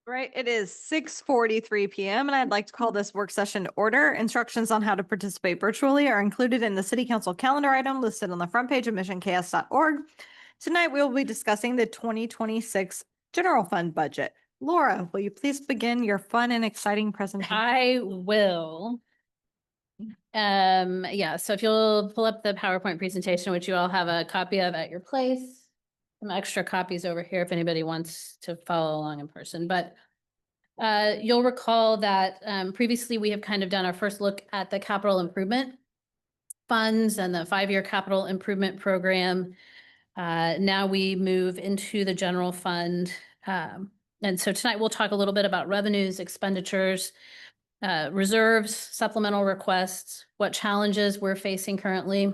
Right, it is 6:43 p.m. and I'd like to call this work session to order. Instructions on how to participate virtually are included in the City Council calendar item listed on the front page of missionks.org. Tonight we will be discussing the 2026 general fund budget. Laura, will you please begin your fun and exciting presentation? I will. Yeah, so if you'll pull up the PowerPoint presentation, which you all have a copy of at your place. Some extra copies over here if anybody wants to follow along in person, but you'll recall that previously we have kind of done our first look at the capital improvement funds and the 5-year capital improvement program. Now we move into the general fund. And so tonight we'll talk a little bit about revenues, expenditures, reserves, supplemental requests, what challenges we're facing currently,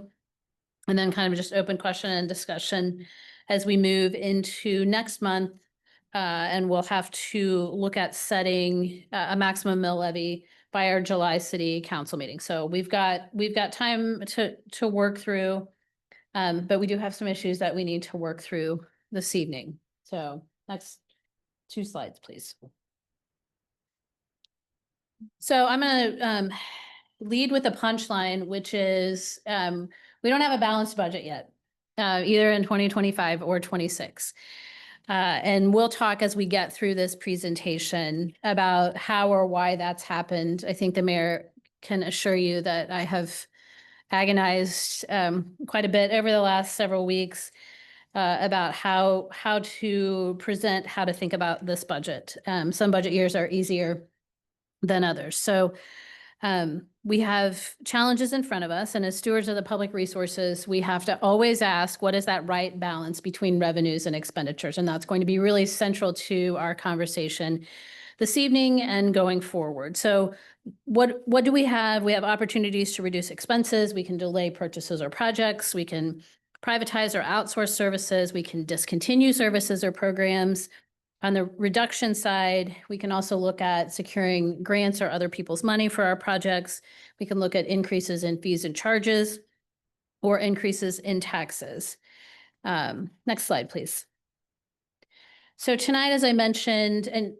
and then kind of just open question and discussion as we move into next month. And we'll have to look at setting a maximum mill levy by our July city council meeting. So we've got time to work through, but we do have some issues that we need to work through this evening. So next 2 slides, please. So I'm going to lead with a punchline, which is we don't have a balanced budget yet, either in 2025 or 26. And we'll talk as we get through this presentation about how or why that's happened. I think the mayor can assure you that I have agonized quite a bit over the last several weeks about how to present, how to think about this budget. Some budget years are easier than others. So we have challenges in front of us, and as stewards of the public resources, we have to always ask, what is that right balance between revenues and expenditures? And that's going to be really central to our conversation this evening and going forward. So what do we have? We have opportunities to reduce expenses. We can delay purchases or projects. We can privatize or outsource services. We can discontinue services or programs. On the reduction side, we can also look at securing grants or other people's money for our projects. We can look at increases in fees and charges or increases in taxes. Next slide, please. So tonight, as I mentioned, and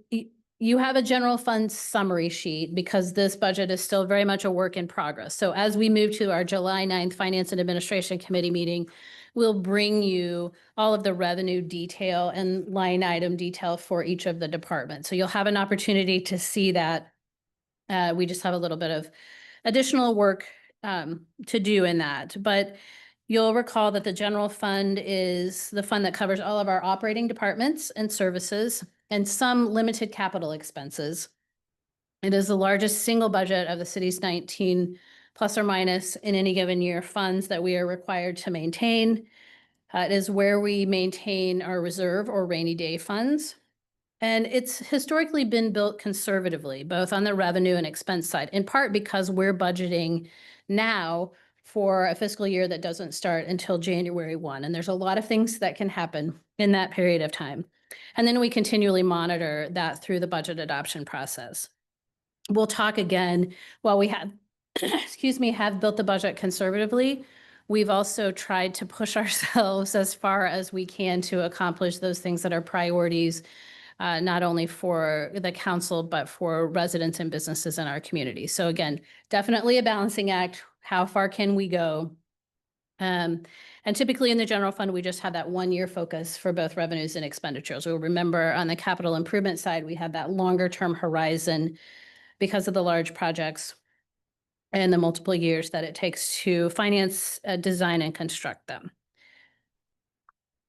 you have a general fund summary sheet because this budget is still very much a work in progress. So as we move to our July 9th Finance and Administration Committee meeting, we'll bring you all of the revenue detail and line item detail for each of the departments. So you'll have an opportunity to see that. We just have a little bit of additional work to do in that. But you'll recall that the general fund is the fund that covers all of our operating departments and services and some limited capital expenses. It is the largest single budget of the city's 19 plus or minus in any given year funds that we are required to maintain. It is where we maintain our reserve or rainy day funds. And it's historically been built conservatively, both on the revenue and expense side, in part because we're budgeting now for a fiscal year that doesn't start until January 1. And there's a lot of things that can happen in that period of time. And then we continually monitor that through the budget adoption process. We'll talk again, while we have, have built the budget conservatively, we've also tried to push ourselves as far as we can to accomplish those things that are priorities, not only for the council, but for residents and businesses in our community. So again, definitely a balancing act. How far can we go? And typically in the general fund, we just have that 1-year focus for both revenues and expenditures. We'll remember on the capital improvement side, we have that longer term horizon because of the large projects and the multiple years that it takes to finance, design, and construct them.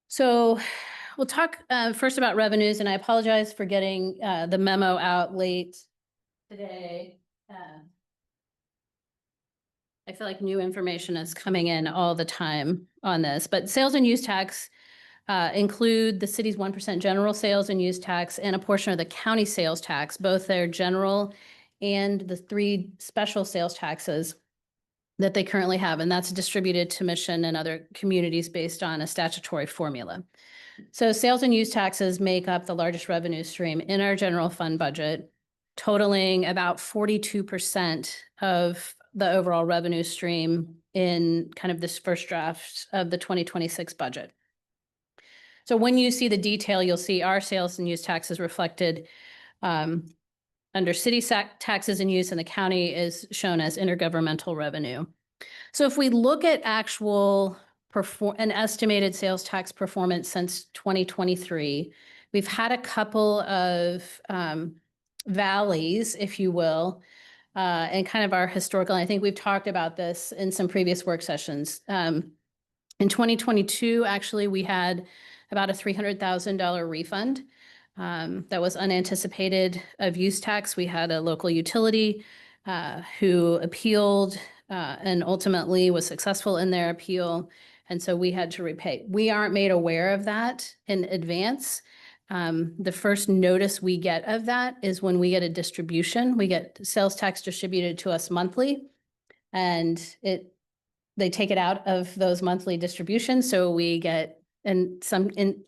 So we'll talk first about revenues, and I apologize for getting the memo out late today. I feel like new information is coming in all the time on this, but sales and use tax include the city's 1% general sales and use tax and a portion of the county sales tax, both their general and the 3 special sales taxes that they currently have. And that's distributed to Mission and other communities based on a statutory formula. So sales and use taxes make up the largest revenue stream in our general fund budget, totaling about 42% of the overall revenue stream in kind of this first draft of the 2026 budget. So when you see the detail, you'll see our sales and use taxes reflected under city taxes and use, and the county is shown as intergovernmental revenue. So if we look at actual an estimated sales tax performance since 2023, we've had a couple of valleys, if you will, and kind of our historical, and I think we've talked about this in some previous work sessions. In 2022, actually, we had about a $300,000 refund that was unanticipated of use tax. We had a local utility who appealed and ultimately was successful in their appeal. And so we had to repay. We aren't made aware of that in advance. The first notice we get of that is when we get a distribution. We get sales tax distributed to us monthly, and they take it out of those monthly distributions. So we get, and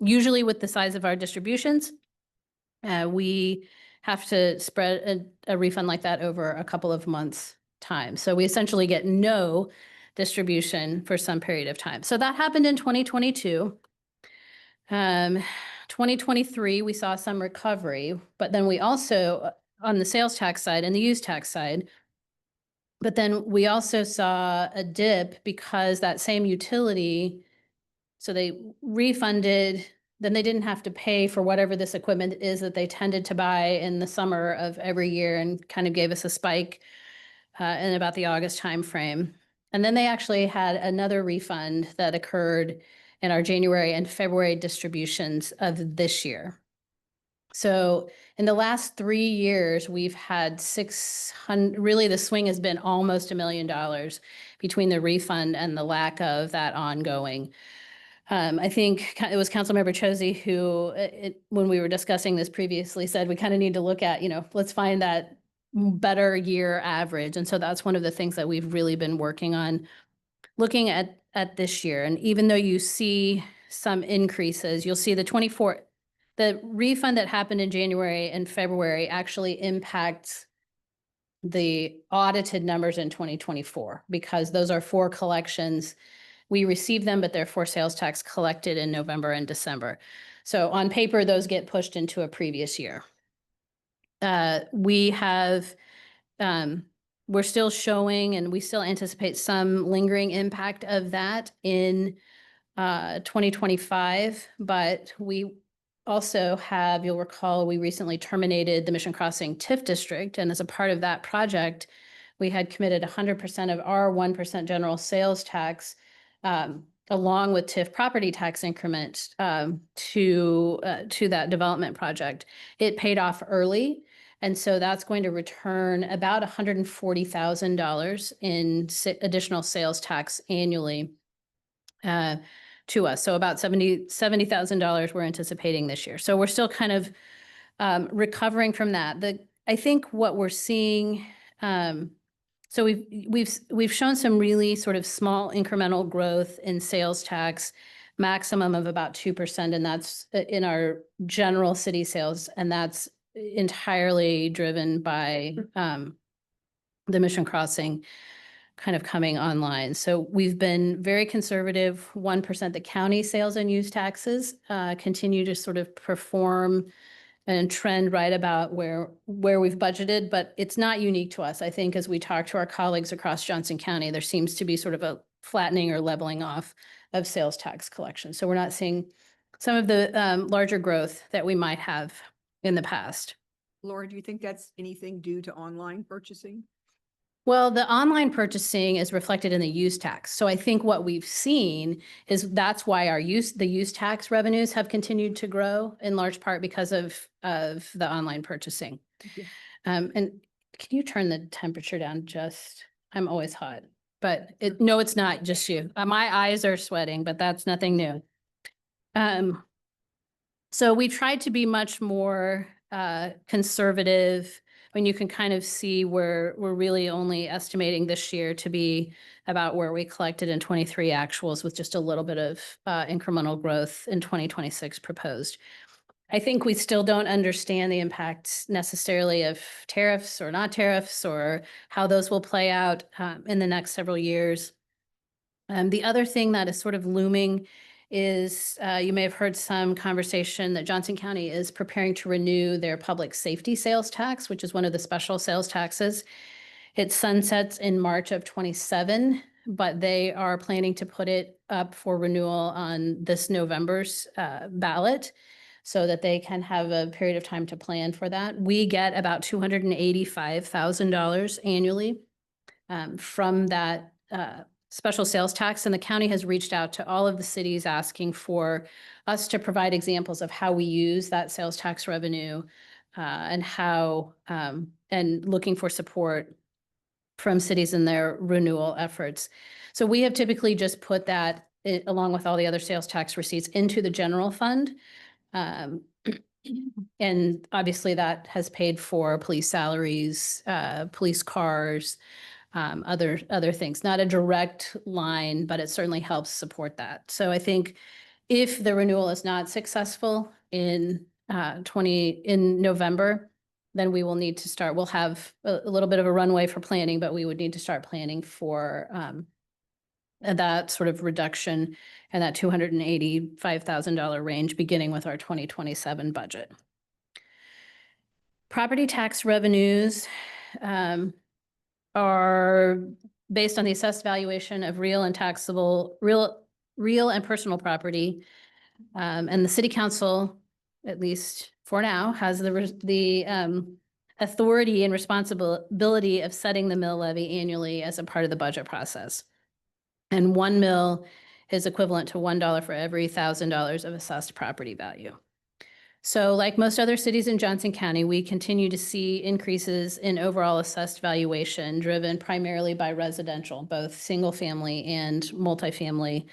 usually with the size of our distributions, we have to spread a refund like that over a couple of months' time. So we essentially get no distribution for some period of time. So that happened in 2022. 2023, we saw some recovery, but then we also, on the sales tax side and the use tax side, but then we also saw a dip because that same utility, so they refunded, then they didn't have to pay for whatever this equipment is that they tended to buy in the summer of every year, and kind of gave us a spike in about the August timeframe. And then they actually had another refund that occurred in our January and February distributions of this year. So in the last 3 years, we've had 600, really the swing has been almost $1 million between the refund and the lack of that ongoing. I think it was Councilmember Chosey who, when we were discussing this previously, said we kind of need to look at, let's find that better year average. And so that's one of the things that we've really been working on, looking at this year. And even though you see some increases, you'll see the refund that happened in January and February actually impacts the audited numbers in 2024, because those are for collections. We receive them, but they're for sales tax collected in November and December. So on paper, those get pushed into a previous year. We're still showing, and we still anticipate some lingering impact of that in 2025, but we also have, you'll recall, we recently terminated the Mission Crossing TIF district, and as a part of that project, we had committed 100% of our 1% general sales tax along with TIF property tax increment to that development project. It paid off early, and so that's going to return about $140,000 in additional sales tax annually to us. So about $70,000 we're anticipating this year. So we're still kind of recovering from that. I think what we're seeing, so we've shown some really sort of small incremental growth in sales tax, maximum of about 2%, and that's in our general city sales, and that's entirely driven by the Mission Crossing kind of coming online. So we've been very conservative. 1%, the county sales and use taxes continue to sort of perform and trend right about where we've budgeted, but it's not unique to us. I think as we talk to our colleagues across Johnson County, there seems to be sort of a flattening or leveling off of sales tax collection. So we're not seeing some of the larger growth that we might have in the past. Laura, do you think that's anything due to online purchasing? Well, the online purchasing is reflected in the use tax. So I think what we've seen is that's why the use tax revenues have continued to grow, in large part because of the online purchasing. Okay. And can you turn the temperature down just, I'm always hot, but no, it's not just you. My eyes are sweating, but that's nothing new. So we tried to be much more conservative. When you can kind of see where we're really only estimating this year to be about where we collected in 23 actuals, with just a little bit of incremental growth in 2026 proposed. I think we still don't understand the impact necessarily of tariffs or not tariffs, or how those will play out in the next several years. The other thing that is sort of looming is, you may have heard some conversation that Johnson County is preparing to renew their public safety sales tax, which is one of the special sales taxes. It sunsets in March of 27, but they are planning to put it up for renewal on this November's ballot so that they can have a period of time to plan for that. We get about $285,000 annually from that special sales tax, and the county has reached out to all of the cities asking for us to provide examples of how we use that sales tax revenue and how and looking for support from cities in their renewal efforts. So we have typically just put that along with all the other sales tax receipts into the general fund. And obviously that has paid for police salaries, police cars, other things. Not a direct line, but it certainly helps support that. So I think if the renewal is not successful in November, then we will need to start, we'll have a little bit of a runway for planning, but we would need to start planning for that sort of reduction and that $285,000 range, beginning with our 2027 budget. Property tax revenues are based on the assessed valuation of real and taxable, real and personal property. And the city council, at least for now, has the authority and responsibility of setting the mill levy annually as a part of the budget process. And 1 mill is equivalent to $1 for every $1,000 of assessed property value. So like most other cities in Johnson County, we continue to see increases in overall assessed valuation driven primarily by residential, both single family and multifamily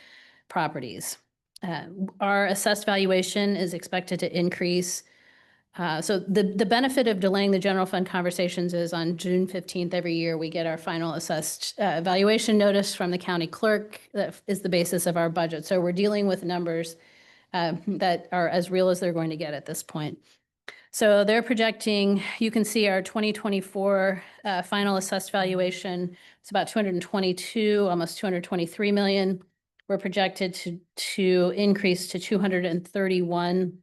properties. Our assessed valuation is expected to increase. So the benefit of delaying the general fund conversations is on June 15th every year, we get our final assessed valuation notice from the county clerk that is the basis of our budget. So we're dealing with numbers that are as real as they're going to get at this point. So they're projecting, you can see our 2024 final assessed valuation. It's about 222, almost 223 million. We're projected to increase to 231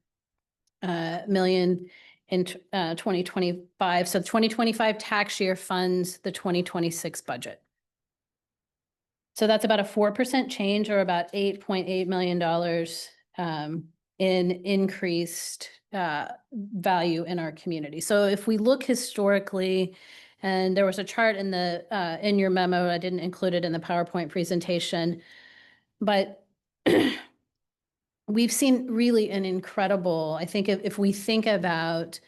million in 2025. So the 2025 tax year funds the 2026 budget. So that's about a 4% change, or about $8.8 million in increased value in our community. So if we look historically, and there was a chart in the in your memo, I didn't include it in the PowerPoint presentation, but we've seen really an incredible, I think if we think about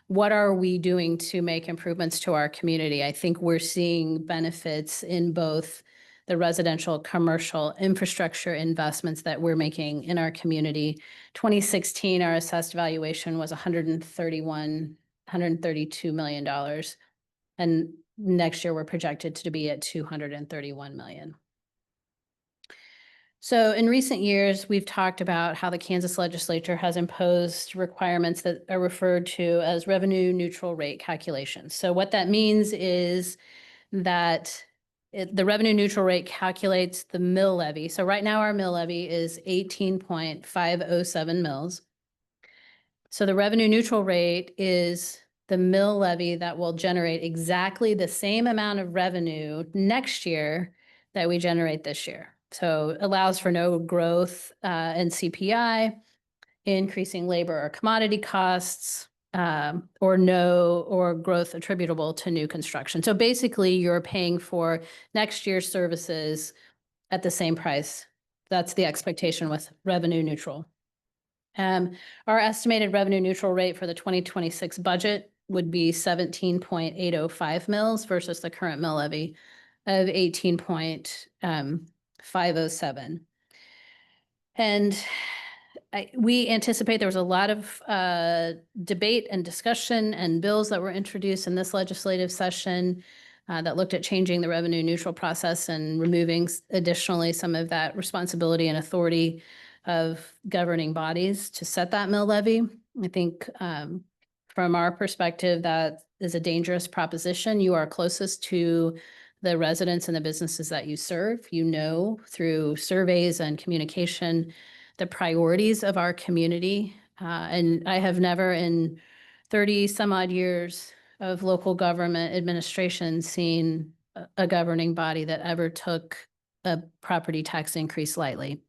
what are we doing to make improvements to our community, I think we're seeing benefits in both the residential, commercial infrastructure investments that we're making in our community. 2016, our assessed valuation was $132 million. And next year, we're projected to be at 231 million. So in recent years, we've talked about how the Kansas legislature has imposed requirements that are referred to as revenue neutral rate calculations. So what that means is that the revenue neutral rate calculates the mill levy. So right now our mill levy is 18.507 mills. So the revenue neutral rate is the mill levy that will generate exactly the same amount of revenue next year that we generate this year. So it allows for no growth in CPI, increasing labor or commodity costs, or growth attributable to new construction. So basically you're paying for next year's services at the same price. That's the expectation with revenue neutral. Our estimated revenue neutral rate for the 2026 budget would be 17.805 mils versus the current mill levy of 18.507. And we anticipate there was a lot of debate and discussion and bills that were introduced in this legislative session that looked at changing the revenue neutral process and removing additionally some of that responsibility and authority of governing bodies to set that mill levy. I think from our perspective, that is a dangerous proposition. You are closest to the residents and the businesses that you serve. You know through surveys and communication the priorities of our community. And I have never in 30 some odd years of local government administration seen a governing body that ever took a property tax increase lightly.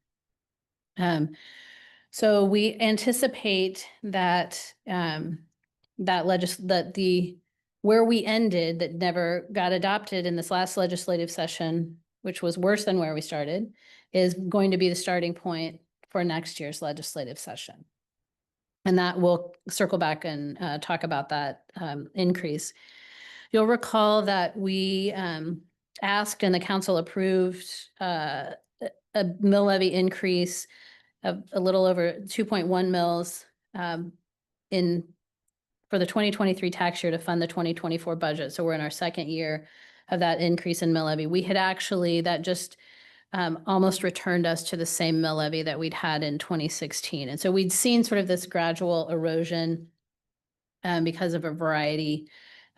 So we anticipate that where we ended that never got adopted in this last legislative session, which was worse than where we started, is going to be the starting point for next year's legislative session. And that we'll circle back and talk about that increase. You'll recall that we asked and the council approved a mill levy increase of a little over 2.1 mils for the 2023 tax year to fund the 2024 budget. So we're in our second year of that increase in mill levy. We had actually, that just almost returned us to the same mill levy that we'd had in 2016. And so we'd seen sort of this gradual erosion because of a variety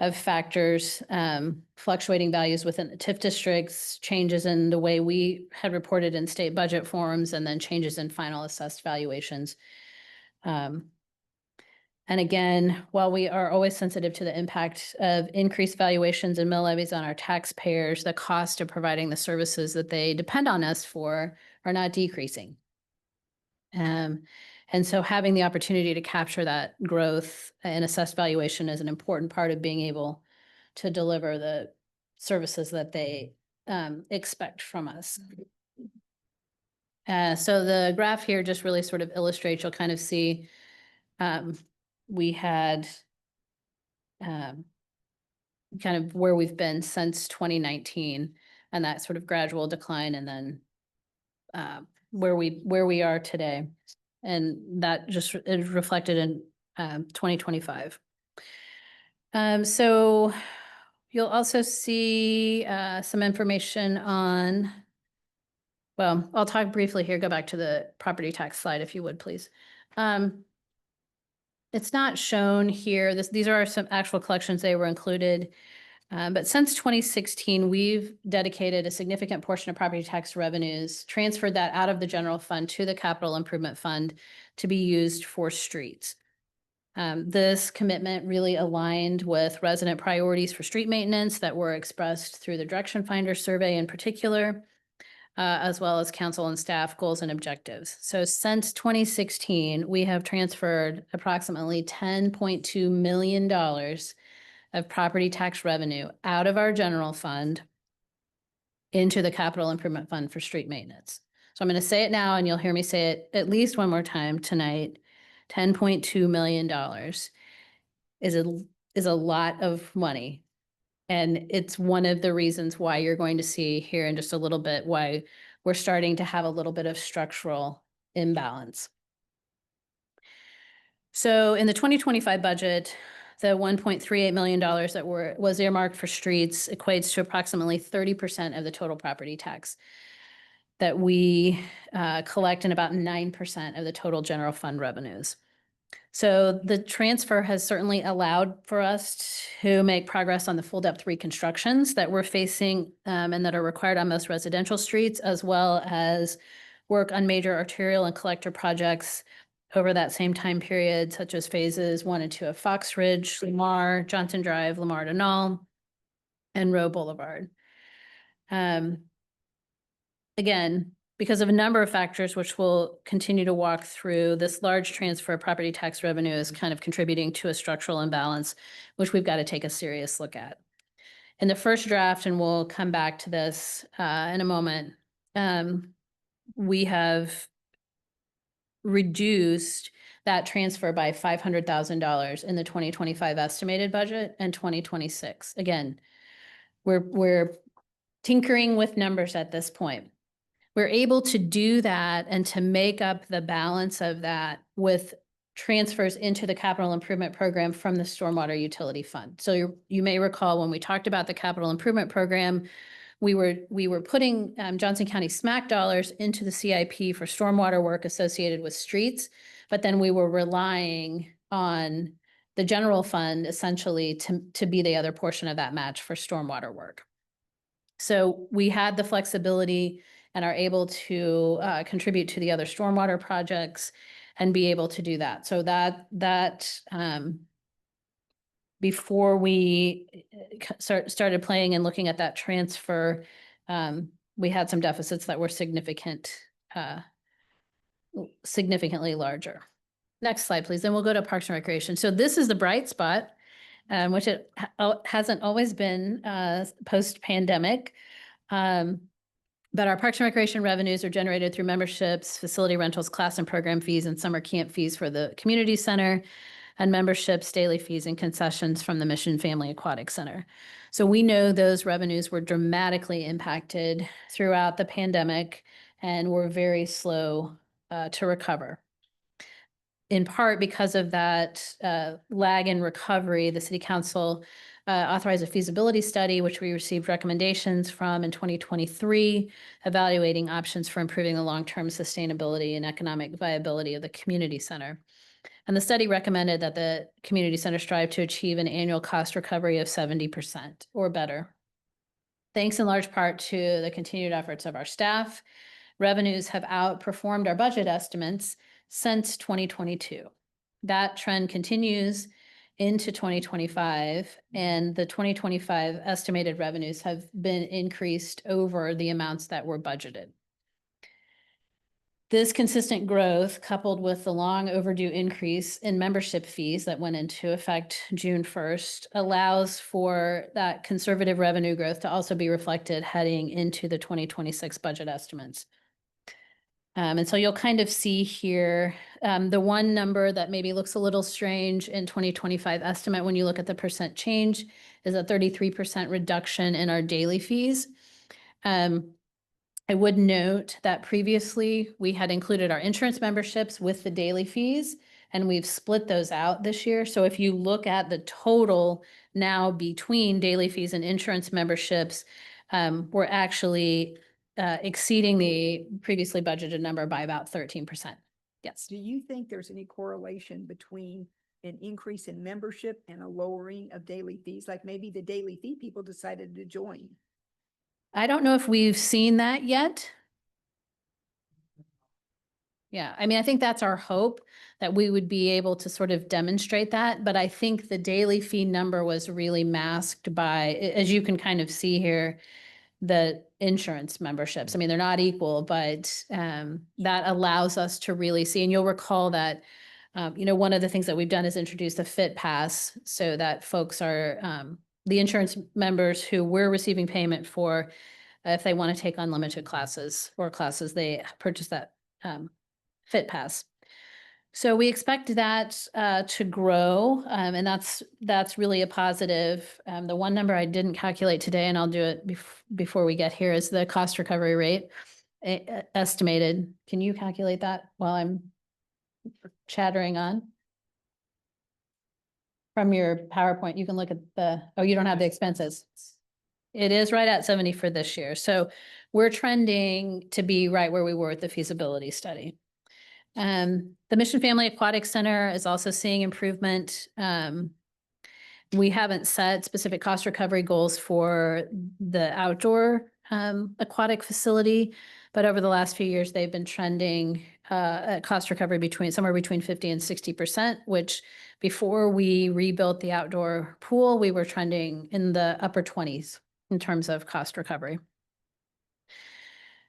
of factors, fluctuating values within the TIF districts, changes in the way we had reported in state budget forms, and then changes in final assessed valuations. And again, while we are always sensitive to the impact of increased valuations and mill levies on our taxpayers, the cost of providing the services that they depend on us for are not decreasing. And so having the opportunity to capture that growth and assessed valuation is an important part of being able to deliver the services that they expect from us. So the graph here just really sort of illustrates, you'll kind of see we had kind of where we've been since 2019 and that sort of gradual decline, and then where we are today. And that just is reflected in 2025. So you'll also see some information on, well, I'll talk briefly here, go back to the property tax slide if you would, please. It's not shown here. These are some actual collections. They were included. But since 2016, we've dedicated a significant portion of property tax revenues, transferred that out of the general fund to the capital improvement fund to be used for streets. This commitment really aligned with resident priorities for street maintenance that were expressed through the Direction Finder survey in particular, as well as council and staff goals and objectives. So since 2016, we have transferred approximately $10.2 million of property tax revenue out of our general fund into the capital improvement fund for street maintenance. So I'm going to say it now and you'll hear me say it at least one more time tonight. $10.2 million is a lot of money. And it's one of the reasons why you're going to see here in just a little bit why we're starting to have a little bit of structural imbalance. So in the 2025 budget, the $1.38 million that was earmarked for streets equates to approximately 30% of the total property tax that we collect, and about 9% of the total general fund revenues. So the transfer has certainly allowed for us to make progress on the full depth reconstructions that we're facing and that are required on most residential streets, as well as work on major arterial and collector projects over that same time period, such as phases 1 and 2 of Fox Ridge, Lamar, Johnson Drive, Lamar to Knoll, and Roe Boulevard. Again, because of a number of factors, which we'll continue to walk through, this large transfer of property tax revenue is kind of contributing to a structural imbalance, which we've got to take a serious look at. In the first draft, and we'll come back to this in a moment, we have reduced that transfer by $500,000 in the 2025 estimated budget and 2026. Again, we're tinkering with numbers at this point. We're able to do that and to make up the balance of that with transfers into the capital improvement program from the stormwater utility fund. So you may recall when we talked about the capital improvement program, we were putting Johnson County SMAC dollars into the CIP for stormwater work associated with streets, but then we were relying on the general fund essentially to be the other portion of that match for stormwater work. So we had the flexibility and are able to contribute to the other stormwater projects and be able to do that. So before we started playing and looking at that transfer, we had some deficits that were significantly larger. Next slide, please. Then we'll go to Parks and Recreation. So this is the bright spot, which it hasn't always been post-pandemic. But our Parks and Recreation revenues are generated through memberships, facility rentals, class and program fees, and summer camp fees for the community center, and memberships, daily fees, and concessions from the Mission Family Aquatic Center. So we know those revenues were dramatically impacted throughout the pandemic and were very slow to recover. In part because of that lag in recovery, the City Council authorized a feasibility study, which we received recommendations from in 2023, evaluating options for improving the long-term sustainability and economic viability of the community center. And the study recommended that the community center strive to achieve an annual cost recovery of 70% or better. Thanks in large part to the continued efforts of our staff, revenues have outperformed our budget estimates since 2022. That trend continues into 2025, and the 2025 estimated revenues have been increased over the amounts that were budgeted. This consistent growth, coupled with the long overdue increase in membership fees that went into effect June 1st, allows for that conservative revenue growth to also be reflected heading into the 2026 budget estimates. And so you'll kind of see here, the one number that maybe looks a little strange in 2025 estimate when you look at the percent change is a 33% reduction in our daily fees. I would note that previously we had included our insurance memberships with the daily fees, and we've split those out this year. So if you look at the total now between daily fees and insurance memberships, we're actually exceeding the previously budgeted number by about 13%. Yes. Do you think there's any correlation between an increase in membership and a lowering of daily fees? Like maybe the daily fee people decided to join. I don't know if we've seen that yet. Yeah, I mean, I think that's our hope, that we would be able to sort of demonstrate that. But I think the daily fee number was really masked by, as you can kind of see here, the insurance memberships. I mean, they're not equal, but that allows us to really see. And you'll recall that, one of the things that we've done is introduce a Fit Pass so that folks are, the insurance members who we're receiving payment for, if they want to take unlimited classes or classes, they purchase that Fit Pass. So we expect that to grow, and that's really a positive. The one number I didn't calculate today, and I'll do it before we get here, is the cost recovery rate estimated. Can you calculate that while I'm chattering on? From your PowerPoint, you can look at you don't have the expenses. It is right at 70 for this year. So we're trending to be right where we were with the feasibility study. The Mission Family Aquatic Center is also seeing improvement. We haven't set specific cost recovery goals for the outdoor aquatic facility, but over the last few years, they've been trending at cost recovery somewhere between 50 and 60%, which before we rebuilt the outdoor pool, we were trending in the upper 20s in terms of cost recovery.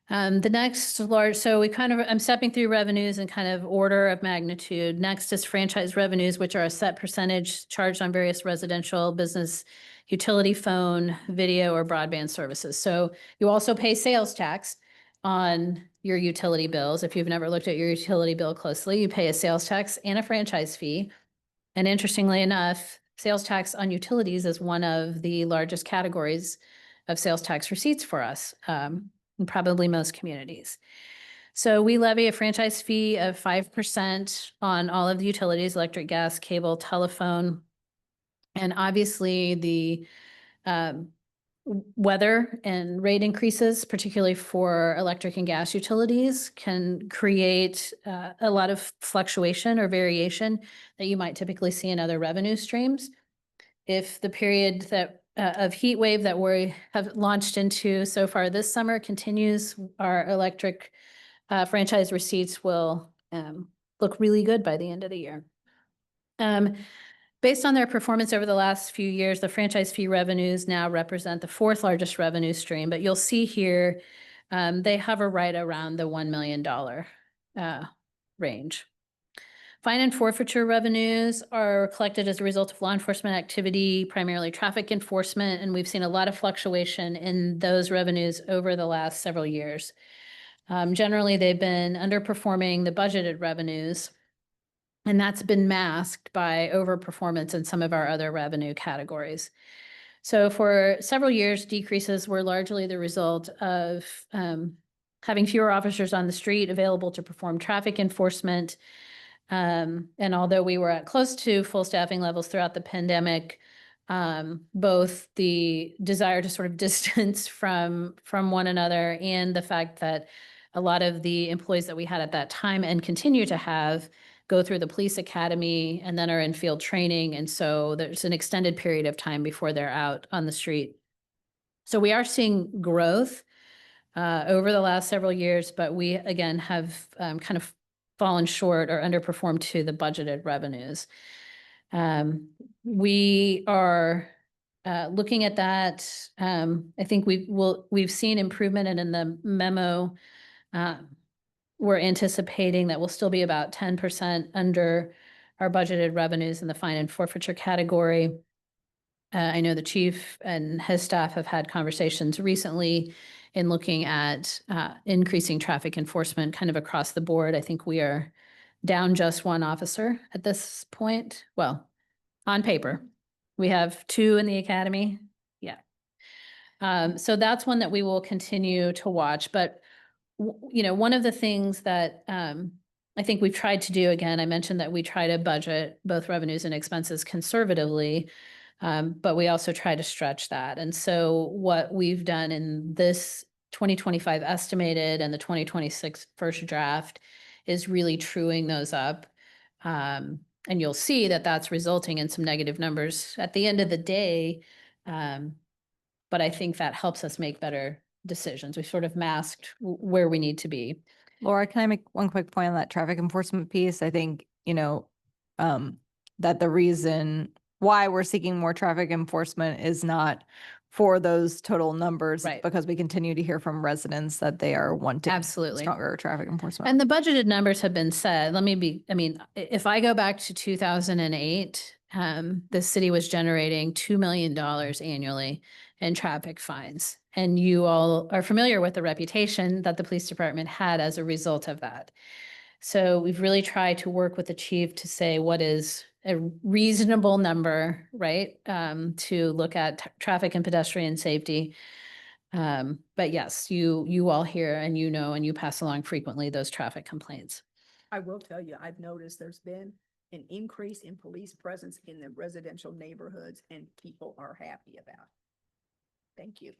The next large, so I'm stepping through revenues in kind of order of magnitude. Next is franchise revenues, which are a set percentage charged on various residential, business, utility, phone, video, or broadband services. So you also pay sales tax on your utility bills. If you've never looked at your utility bill closely, you pay a sales tax and a franchise fee. And interestingly enough, sales tax on utilities is one of the largest categories of sales tax receipts for us. In probably most communities. So we levy a franchise fee of 5% on all of the utilities, electric, gas, cable, telephone. And obviously the weather and rate increases, particularly for electric and gas utilities, can create a lot of fluctuation or variation that you might typically see in other revenue streams. If the period that of heat wave that we have launched into so far this summer continues, our electric franchise receipts will look really good by the end of the year. Based on their performance over the last few years, the franchise fee revenues now represent the fourth largest revenue stream, but you'll see here they hover right around the $1 million range. Fine and forfeiture revenues are collected as a result of law enforcement activity, primarily traffic enforcement, and we've seen a lot of fluctuation in those revenues over the last several years. Generally, they've been underperforming the budgeted revenues, and that's been masked by overperformance in some of our other revenue categories. So for several years, decreases were largely the result of having fewer officers on the street available to perform traffic enforcement. And although we were at close to full staffing levels throughout the pandemic, both the desire to sort of distance from one another and the fact that a lot of the employees that we had at that time and continue to have go through the police academy and then are in field training. And so there's an extended period of time before they're out on the street. So we are seeing growth over the last several years, but we again have kind of fallen short or underperformed to the budgeted revenues. We are looking at that. I think we've seen improvement, and in the memo, we're anticipating that we'll still be about 10% under our budgeted revenues in the fine and forfeiture category. I know the chief and his staff have had conversations recently in looking at increasing traffic enforcement kind of across the board. I think we are down just one officer at this point. Well, on paper, we have 2 in the academy. Yeah. So that's one that we will continue to watch. But, you know, one of the things that I think we've tried to do, again, I mentioned that we try to budget both revenues and expenses conservatively. But we also try to stretch that. And so what we've done in this 2025 estimated and the 2026 first draft is really truing those up. And you'll see that that's resulting in some negative numbers at the end of the day. But I think that helps us make better decisions. We sort of masked where we need to be. Laura, can I make one quick point on that traffic enforcement piece? I think, you know, that the reason why we're seeking more traffic enforcement is not for those total numbers, Right. because we continue to hear from residents that they are wanting Absolutely. stronger traffic enforcement. And the budgeted numbers have been said. I mean, if I go back to 2008, the city was generating $2 million annually in traffic fines. And you all are familiar with the reputation that the police department had as a result of that. So we've really tried to work with the chief to say what is a reasonable number, right? To look at traffic and pedestrian safety. But yes, you all hear and you know, and you pass along frequently those traffic complaints. I will tell you, I've noticed there's been an increase in police presence in the residential neighborhoods, and people are happy about it. Thank you.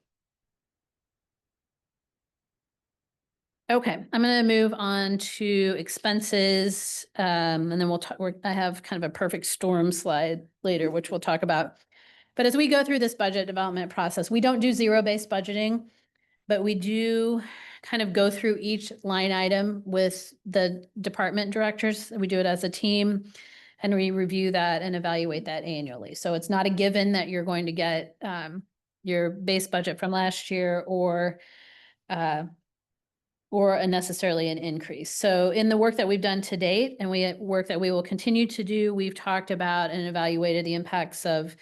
Okay, I'm going to move on to expenses, and then we'll talk. I have kind of a perfect storm slide later, which we'll talk about. But as we go through this budget development process, we don't do zero-based budgeting, but we do kind of go through each line item with the department directors. We do it as a team, and we review that and evaluate that annually. So it's not a given that you're going to get your base budget from last year or necessarily an increase. So in the work that we've done to date and work that we will continue to do, we've talked about and evaluated the impacts of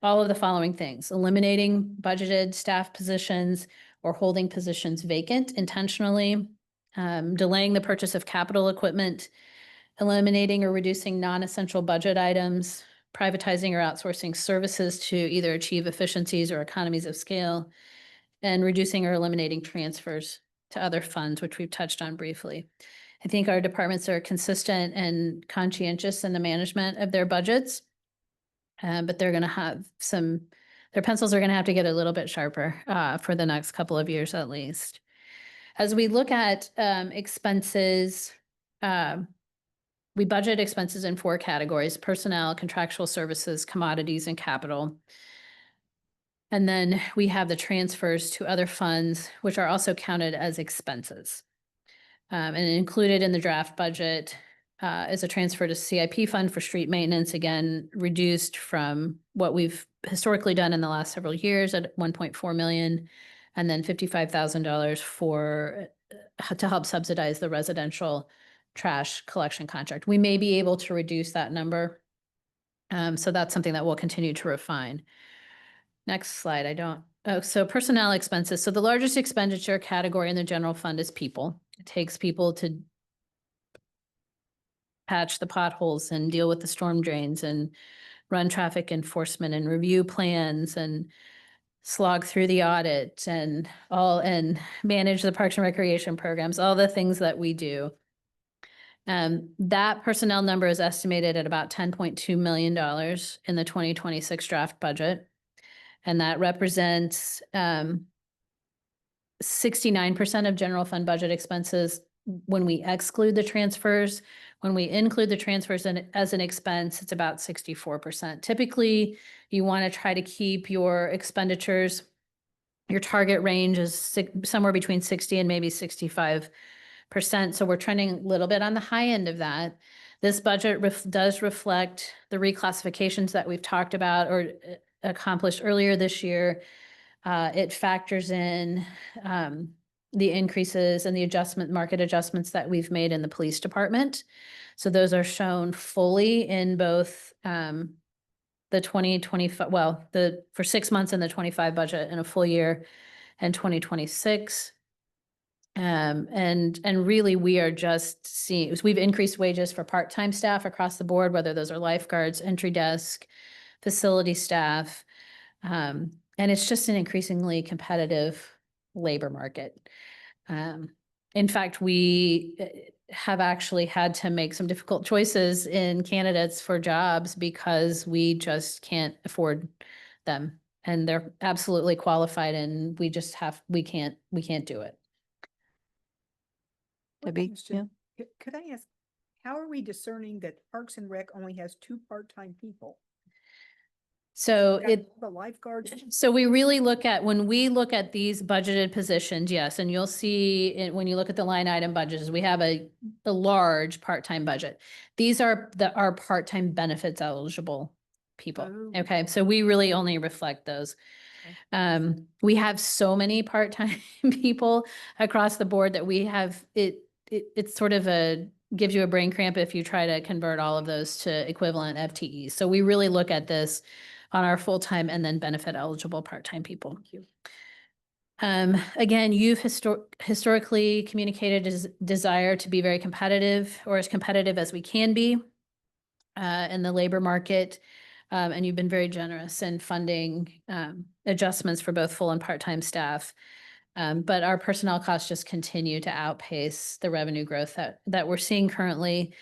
all of the following things: eliminating budgeted staff positions or holding positions vacant intentionally, delaying the purchase of capital equipment, eliminating or reducing non-essential budget items, privatizing or outsourcing services to either achieve efficiencies or economies of scale, and reducing or eliminating transfers to other funds, which we've touched on briefly. I think our departments are consistent and conscientious in the management of their budgets, but they're going to have their pencils are going to have to get a little bit sharper for the next couple of years at least. As we look at expenses, we budget expenses in 4 categories: personnel, contractual services, commodities, and capital. And then we have the transfers to other funds, which are also counted as expenses. And included in the draft budget is a transfer to CIP fund for street maintenance, again, reduced from what we've historically done in the last several years at 1.4 million, and then $55,000 for to help subsidize the residential trash collection contract. We may be able to reduce that number. So that's something that we'll continue to refine. Next slide. So personnel expenses. So the largest expenditure category in the general fund is people. It takes people to patch the potholes and deal with the storm drains and run traffic enforcement and review plans and slog through the audit and manage the parks and recreation programs, all the things that we do. That personnel number is estimated at about $10.2 million in the 2026 draft budget. And that represents 69% of general fund budget expenses when we exclude the transfers. When we include the transfers as an expense, it's about 64%. Typically, you want to try to keep your expenditures, your target range is somewhere between 60 and maybe 65%. So we're trending a little bit on the high end of that. This budget does reflect the reclassifications that we've talked about or accomplished earlier this year. It factors in the increases and the market adjustments that we've made in the police department. So those are shown fully in both the 2025, for 6 months in the 25 budget and a full year in 2026. And really we are just seeing, we've increased wages for part-time staff across the board, whether those are lifeguards, entry desk, facility staff. And it's just an increasingly competitive labor market. In fact, we have actually had to make some difficult choices in candidates for jobs because we just can't afford them. And they're absolutely qualified and we can't do it. One Debbie, question. Could I ask, how are we discerning that Parks and Rec only has 2 part-time people? So Got the lifeguards. So we really when we look at these budgeted positions, yes, and you'll see it when you look at the line item budgets, we have a large part-time budget. These are our part-time benefits eligible people. Oh. Okay, so we really only reflect those. We have so many part-time people across the board that we have it's sort of gives you a brain cramp if you try to convert all of those to equivalent FTEs. So we really look at this on our full-time and then benefit eligible part-time people. Thank you. Again, you've historically communicated desire to be very competitive or as competitive as we can be in the labor market. And you've been very generous in funding adjustments for both full and part-time staff. But our personnel costs just continue to outpace the revenue growth that we're seeing currently.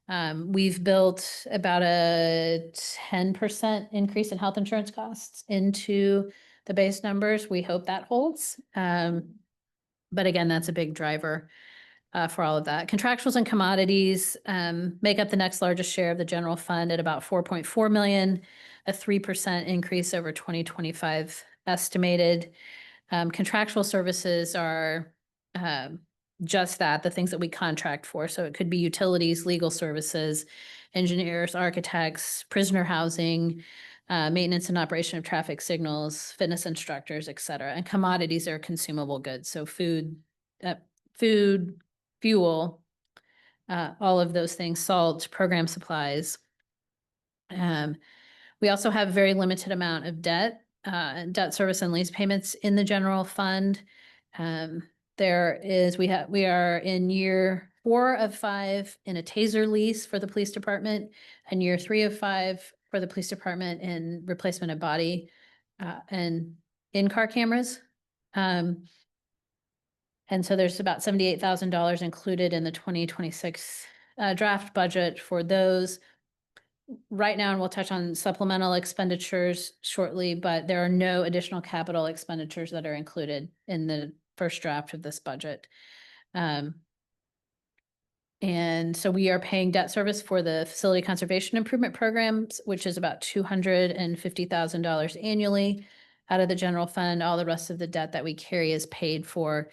We've built about a 10% increase in health insurance costs into the base numbers. We hope that holds. But again, that's a big driver for all of that. Contractuals and commodities make up the next largest share of the general fund at about 4.4 million, a 3% increase over 2025 estimated. Contractual services are just that, the things that we contract for. So it could be utilities, legal services, engineers, architects, prisoner housing, maintenance and operation of traffic signals, fitness instructors, et cetera. And commodities are consumable goods. So food, fuel, all of those things, salt, program supplies. We also have very limited amount of debt service and lease payments in the general fund. We are in year 4 of 5 in a taser lease for the police department and year 3 of 5 for the police department in replacement of body and in-car cameras. And so there's about $78,000 included in the 2026 draft budget for those. Right now, and we'll touch on supplemental expenditures shortly, but there are no additional capital expenditures that are included in the first draft of this budget. And so we are paying debt service for the facility conservation improvement programs, which is about $250,000 annually. out of the general fund. All the rest of the debt that we carry is paid for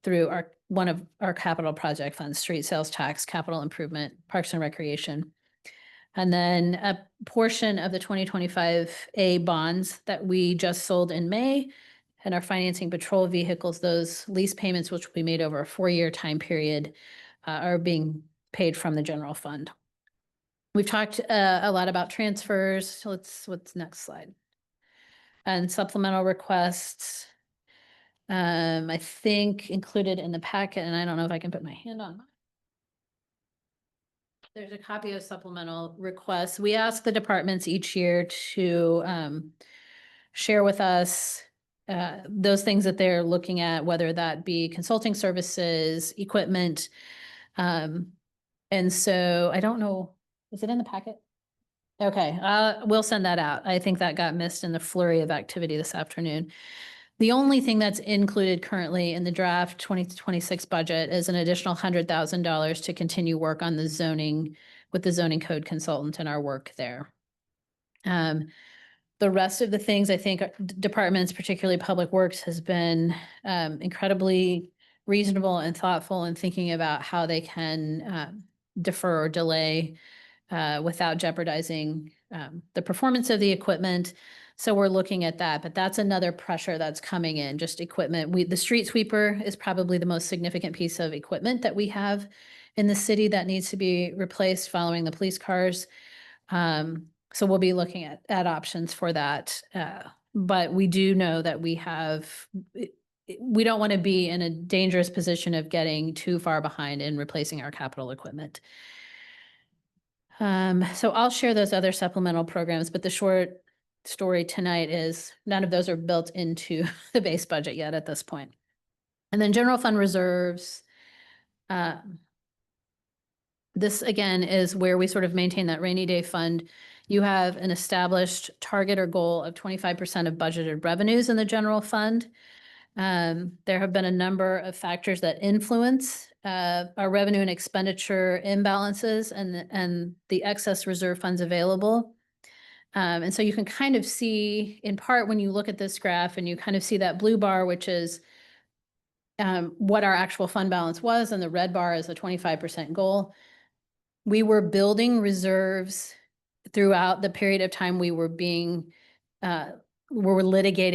through one of our capital project funds, street sales tax, capital improvement, parks and recreation. And then a portion of the 2025A bonds that we just sold in May and are financing patrol vehicles, those lease payments, which will be made over a 4-year time period, are being paid from the general fund. We've talked a lot about transfers. So what's next slide? And supplemental requests. I think included in the packet, and I don't know if I can put my hand on. There's a copy of supplemental requests. We ask the departments each year to share with us those things that they're looking at, whether that be consulting services, equipment. And so I don't know, is it in the packet? Okay, we'll send that out. I think that got missed in the flurry of activity this afternoon. The only thing that's included currently in the draft 2026 budget is an additional $100,000 to continue work on the zoning with the zoning code consultant and our work there. The rest of the things, I think departments, particularly Public Works, has been incredibly reasonable and thoughtful in thinking about how they can defer or delay without jeopardizing the performance of the equipment. So we're looking at that, but that's another pressure that's coming in, just equipment. The street sweeper is probably the most significant piece of equipment that we have in the city that needs to be replaced following the police cars. So we'll be looking at options for that. But we do know that we don't want to be in a dangerous position of getting too far behind in replacing our capital equipment. So I'll share those other supplemental programs, but the short story tonight is none of those are built into the base budget yet at this point. And then general fund reserves. This again is where we sort of maintain that rainy day fund. You have an established target or goal of 25% of budgeted revenues in the general fund. There have been a number of factors that influence our revenue and expenditure imbalances and the excess reserve funds available. And so you can kind of see in part when you look at this graph and you kind of see that blue bar, which is what our actual fund balance was, and the red bar is the 25% goal. We were building reserves throughout the period of time we were litigating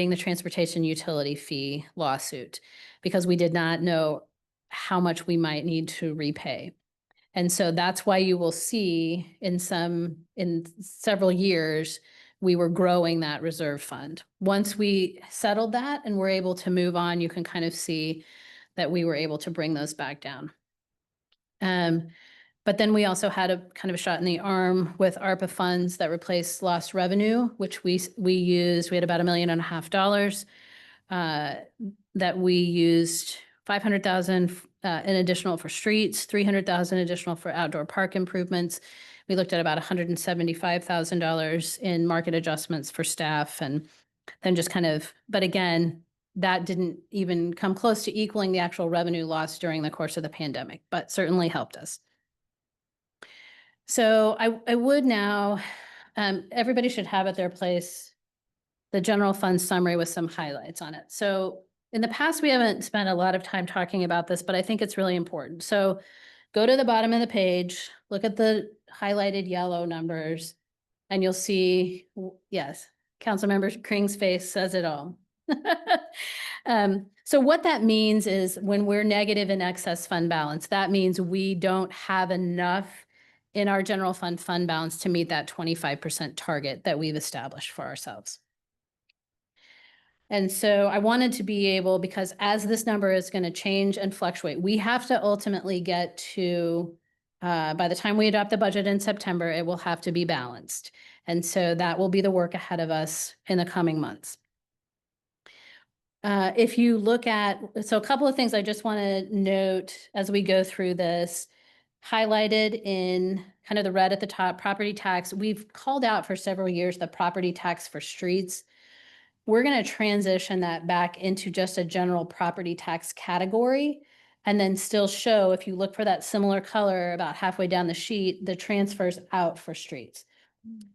the transportation utility fee lawsuit because we did not know how much we might need to repay. And so that's why you will see in several years, we were growing that reserve fund. Once we settled that and were able to move on, you can kind of see that we were able to bring those back down. But then we also had a kind of a shot in the arm with ARPA funds that replaced lost revenue, which we used. We had about $1.5 million that we used. 500,000 in additional for streets, 300,000 additional for outdoor park improvements. We looked at about $175,000 in market adjustments for staff, and then just kind of, but again, that didn't even come close to equaling the actual revenue loss during the course of the pandemic, but certainly helped us. So I would now, everybody should have at their place the general fund summary with some highlights on it. So in the past, we haven't spent a lot of time talking about this, but I think it's really important. So go to the bottom of the page, look at the highlighted yellow numbers, and you'll see, yes, Councilmember Kring's face says it all. So what that means is when we're negative in excess fund balance, that means we don't have enough in our general fund balance to meet that 25% target that we've established for ourselves. And so I wanted to be able, because as this number is going to change and fluctuate, we have to ultimately get to, by the time we adopt the budget in September, it will have to be balanced. And so that will be the work ahead of us in the coming months. If you look at, so a couple of things I just want to note as we go through this, highlighted in kind of the red at the top, property tax. We've called out for several years the property tax for streets. We're going to transition that back into just a general property tax category and then still show, if you look for that similar color about halfway down the sheet, the transfers out for streets.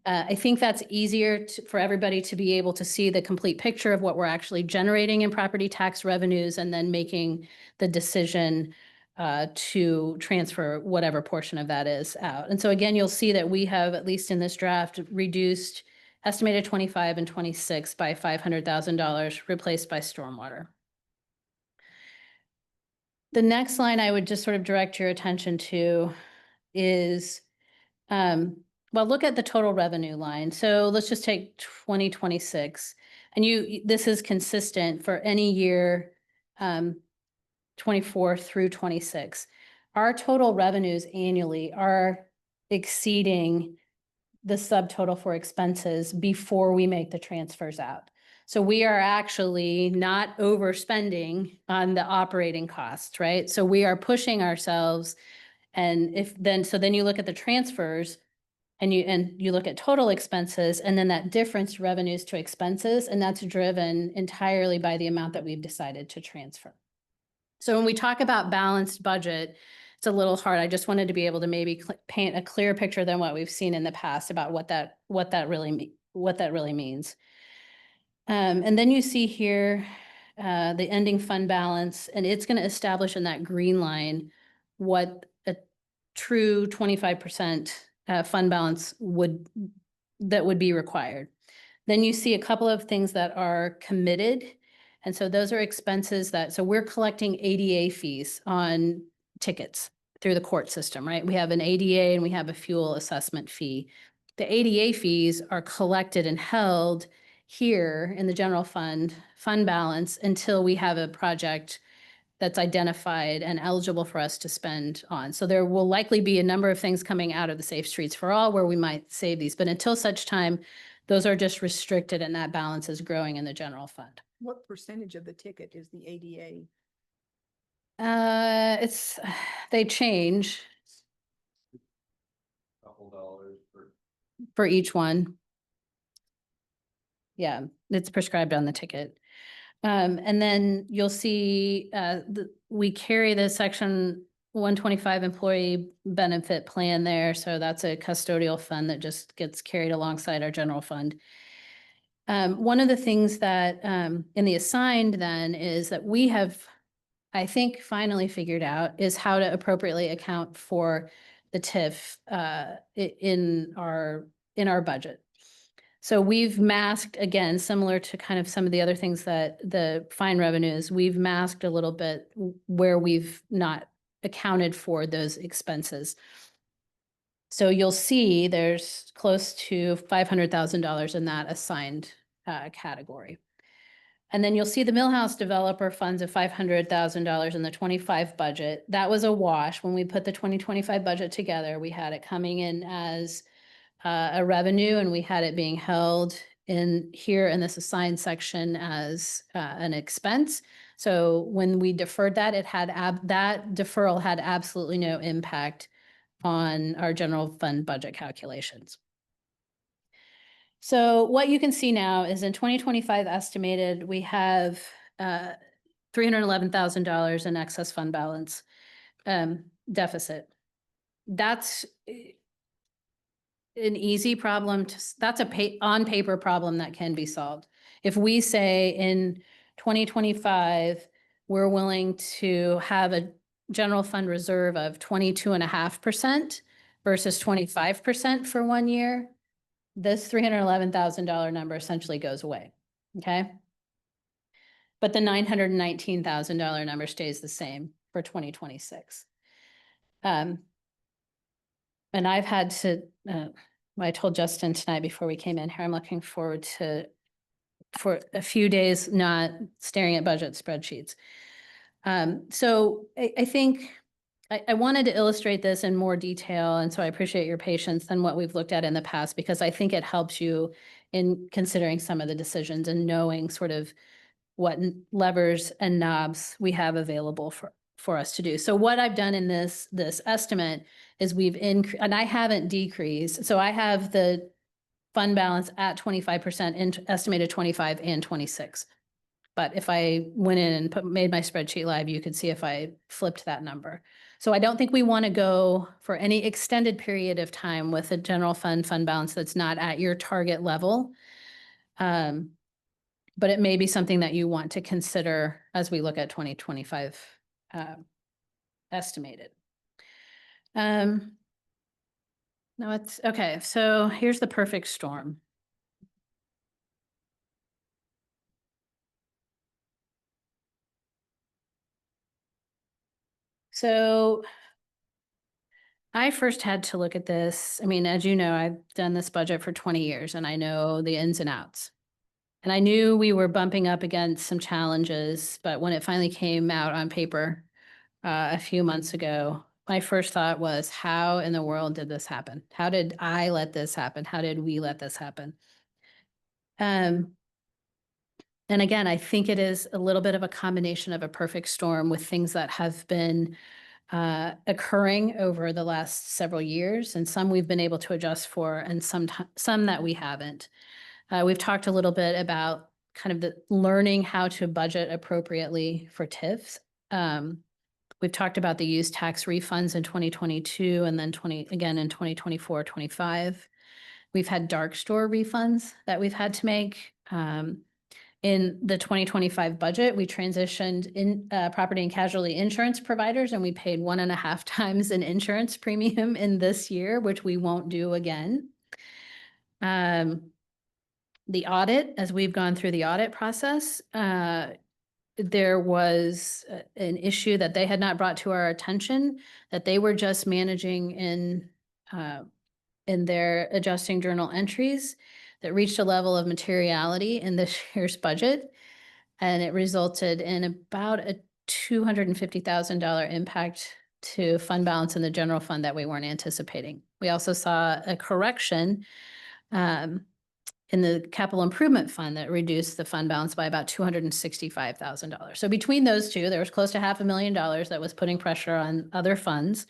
I think that's easier for everybody to be able to see the complete picture of what we're actually generating in property tax revenues and then making the decision to transfer whatever portion of that is out. And so again, you'll see that we have, at least in this draft, reduced estimated 25 and 26 by $500,000, replaced by stormwater. The next line I would just sort of direct your attention to is, well, look at the total revenue line. So let's just take 2026. And this is consistent for any year, 24 through 26. Our total revenues annually are exceeding the subtotal for expenses before we make the transfers out. So we are actually not overspending on the operating costs, right? So we are pushing ourselves. And so then you look at the transfers and you look at total expenses, and then that difference revenues to expenses, and that's driven entirely by the amount that we've decided to transfer. So when we talk about balanced budget, it's a little hard. I just wanted to be able to maybe paint a clearer picture than what we've seen in the past about what that really means. And then you see here the ending fund balance, and it's going to establish in that green line what a true 25% fund balance would be required. Then you see a couple of things that are committed. And so those are expenses so we're collecting ADA fees on tickets through the court system, right? We have an ADA and we have a fuel assessment fee. The ADA fees are collected and held here in the general fund balance until we have a project that's identified and eligible for us to spend on. So there will likely be a number of things coming out of the Safe Streets for All where we might save these, but until such time, those are just restricted and that balance is growing in the general fund. What percentage of the ticket is the ADA? They change Couple dollars for each one. Yeah, it's prescribed on the ticket. And then you'll see we carry the Section 125 employee benefit plan there. So that's a custodial fund that just gets carried alongside our general fund. One of the things that in the assigned then is that we have, I think, finally figured out is how to appropriately account for the TIF in our budget. So we've masked, again, similar to kind of some of the other things that the fine revenues, we've masked a little bit where we've not accounted for those expenses. So you'll see there's close to $500,000 in that assigned category. And then you'll see the Millhouse developer funds of $500,000 in the 25 budget. That was a wash. When we put the 2025 budget together, we had it coming in as a revenue, and we had it being held in here in this assigned section as an expense. So when we deferred that, that deferral had absolutely no impact on our general fund budget calculations. So what you can see now is in 2025 estimated, we have $311,000 in excess fund balance deficit. That's an easy problem that's on paper problem that can be solved. If we say in 2025, we're willing to have a general fund reserve of 22.5% versus 25% for 1 year, this $311,000 number essentially goes away, okay? But the $919,000 number stays the same for 2026. And I've had to, I told Justin tonight before we came in here, I'm looking forward to, for a few days, not staring at budget spreadsheets. So I think I wanted to illustrate this in more detail, and so I appreciate your patience than what we've looked at in the past, because I think it helps you in considering some of the decisions and knowing sort of what levers and knobs we have available for us to do. So what I've done in this estimate is we've increased, and I haven't decreased. So I have the fund balance at 25% in estimated 25 and 26. But if I went in and made my spreadsheet live, you could see if I flipped that number. So I don't think we want to go for any extended period of time with a general fund balance that's not at your target level. But it may be something that you want to consider as we look at 2025 estimated. No, it's okay. So here's the perfect storm. So I first had to look at this. I mean, as you know, I've done this budget for 20 years and I know the ins and outs. And I knew we were bumping up against some challenges, but when it finally came out on paper a few months ago, my first thought was, how in the world did this happen? How did I let this happen? How did we let this happen? And again, I think it is a little bit of a combination of a perfect storm with things that have been occurring over the last several years, and some we've been able to adjust for, and some that we haven't. We've talked a little bit about kind of the learning how to budget appropriately for TIFs. We've talked about the use tax refunds in 2022 and then again in 2024, 25. We've had dark store refunds that we've had to make. In the 2025 budget, we transitioned in property and casualty insurance providers, and we paid 1.5 times an insurance premium in this year, which we won't do again. The audit, as we've gone through the audit process, there was an issue that they had not brought to our attention, that they were just managing in their adjusting journal entries that reached a level of materiality in this year's budget. And it resulted in about a $250,000 impact to fund balance in the general fund that we weren't anticipating. We also saw a correction in the capital improvement fund that reduced the fund balance by about $265,000. So between those two, there was close to $500,000 that was putting pressure on other funds.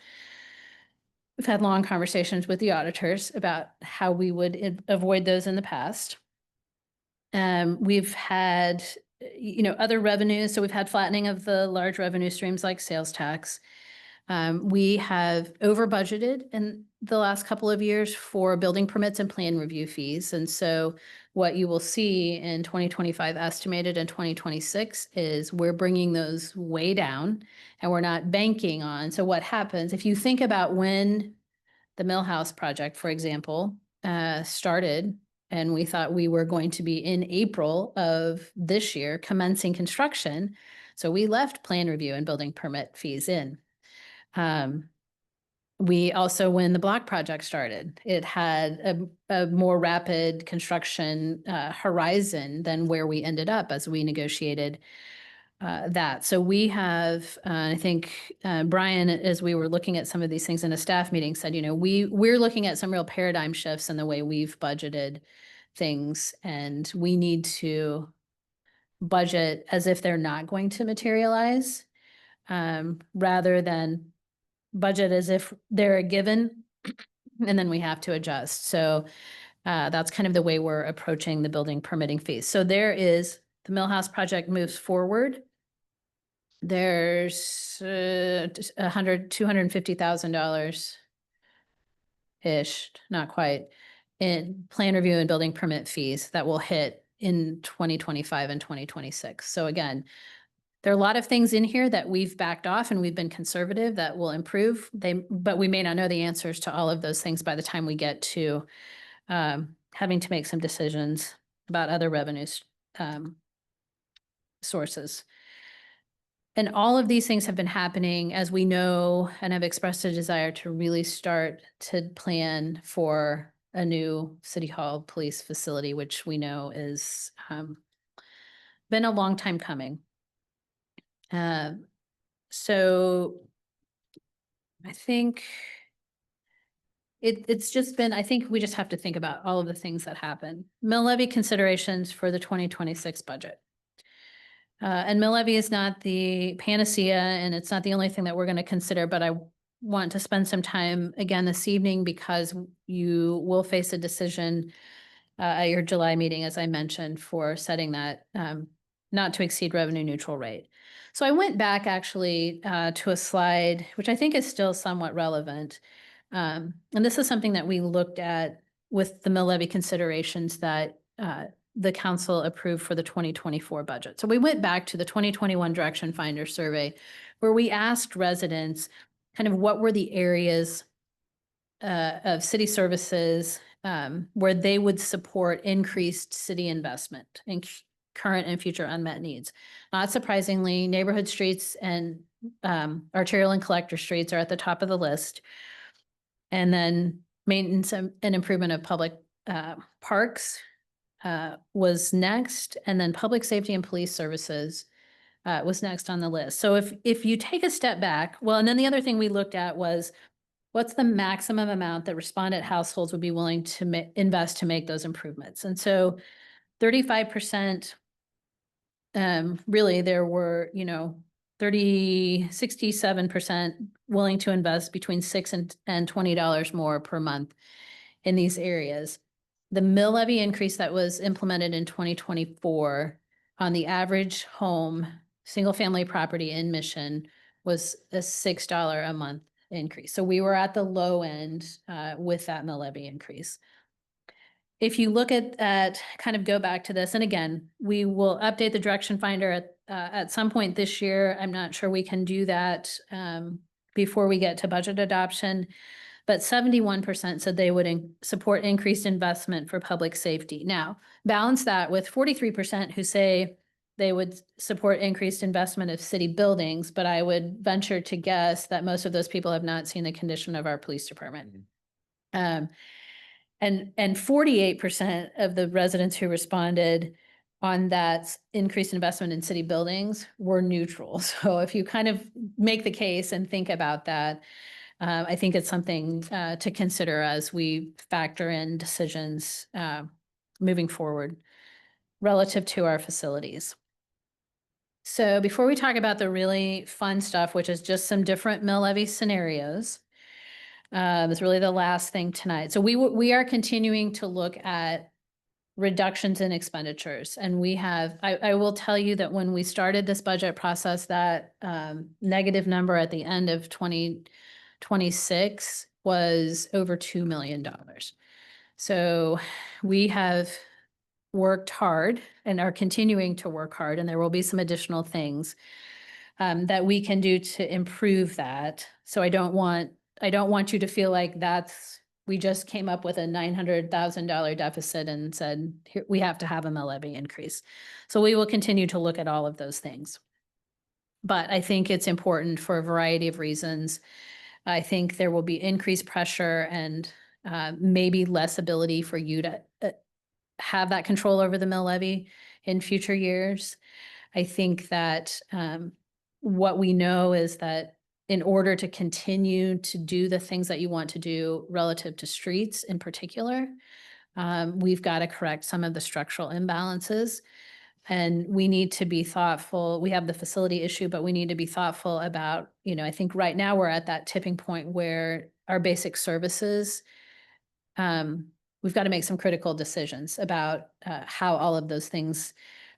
We've had long conversations with the auditors about how we would avoid those in the past. We've had, other revenues. So we've had flattening of the large revenue streams like sales tax. We have over budgeted in the last couple of years for building permits and plan review fees. And so what you will see in 2025 estimated and 2026 is we're bringing those way down and we're not banking on. So what happens if you think about when the Millhouse project, for example, started, and we thought we were going to be in April of this year commencing construction. So we left plan review and building permit fees in. We also, when the block project started, it had a more rapid construction horizon than where we ended up as we negotiated that. So we have, I think Brian, as we were looking at some of these things in a staff meeting, said, we're looking at some real paradigm shifts in the way we've budgeted things, and we need to budget as if they're not going to materialize, rather than budget as if they're a given and then we have to adjust. So that's kind of the way we're approaching the building permitting fees. So there is, the Millhouse project moves forward. There's $250,000 ish, not quite, in plan review and building permit fees that will hit in 2025 and 2026. So again, there are a lot of things in here that we've backed off and we've been conservative that will improve. But we may not know the answers to all of those things by the time we get to having to make some decisions about other revenues sources. And all of these things have been happening as we know and have expressed a desire to really start to plan for a new City Hall police facility, which we know is been a long time coming. So I think it's just been, I think we just have to think about all of the things that happen. Mill levy considerations for the 2026 budget. And mill levy is not the panacea, and it's not the only thing that we're going to consider, but I want to spend some time again this evening because you will face a decision at your July meeting, as I mentioned, for setting that not to exceed revenue neutral rate. So I went back actually to a slide, which I think is still somewhat relevant. And this is something that we looked at with the mill levy considerations that the council approved for the 2024 budget. So we went back to the 2021 Direction Finder survey where we asked residents kind of what were the areas of city services where they would support increased city investment in current and future unmet needs. Not surprisingly, neighborhood streets and arterial and collector streets are at the top of the list. And then maintenance and improvement of public parks was next. And then public safety and police services was next on the list. So if you take a step back, well, and then the other thing we looked at was what's the maximum amount that respondent households would be willing to invest to make those improvements? And so 35%, really there were, 67% willing to invest between $6 and $20 more per month in these areas. The mill levy increase that was implemented in 2024 on the average home, single family property in Mission was a $6 a month increase. So we were at the low end with that mill levy increase. If you look at kind of go back to this, and again, we will update the direction finder at some point this year. I'm not sure we can do that before we get to budget adoption, but 71% said they would support increased investment for public safety. Now, balance that with 43% who say they would support increased investment of city buildings, but I would venture to guess that most of those people have not seen the condition of our police department. And 48% of the residents who responded on that increased investment in city buildings were neutral. So if you kind of make the case and think about that, I think it's something to consider as we factor in decisions moving forward relative to our facilities. So before we talk about the really fun stuff, which is just some different mill levy scenarios, it's really the last thing tonight. So we are continuing to look at reductions in expenditures. And we have, I will tell you that when we started this budget process, that negative number at the end of 2026 was over $2 million. So we have worked hard and are continuing to work hard, and there will be some additional things that we can do to improve that. So I don't want you to feel like we just came up with a $900,000 deficit and said, here, we have to have a mill levy increase. So we will continue to look at all of those things. But I think it's important for a variety of reasons. I think there will be increased pressure and maybe less ability for you to have that control over the mill levy in future years. I think that what we know is that in order to continue to do the things that you want to do relative to streets in particular, we've got to correct some of the structural imbalances. And we need to be thoughtful. We have the facility issue, but we need to be thoughtful about, I think right now we're at that tipping point where our basic services, we've got to make some critical decisions about how all of those things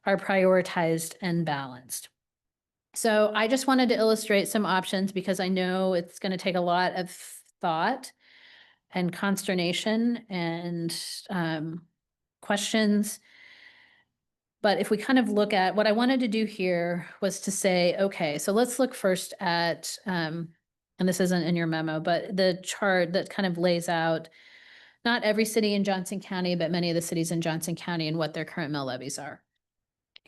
are prioritized and balanced. So I just wanted to illustrate some options because I know it's going to take a lot of thought and consternation and questions. But if we kind of look at what I wanted to do here was to say, okay, so let's look first at, and this isn't in your memo, but the chart that kind of lays out not every city in Johnson County, but many of the cities in Johnson County and what their current mill levies are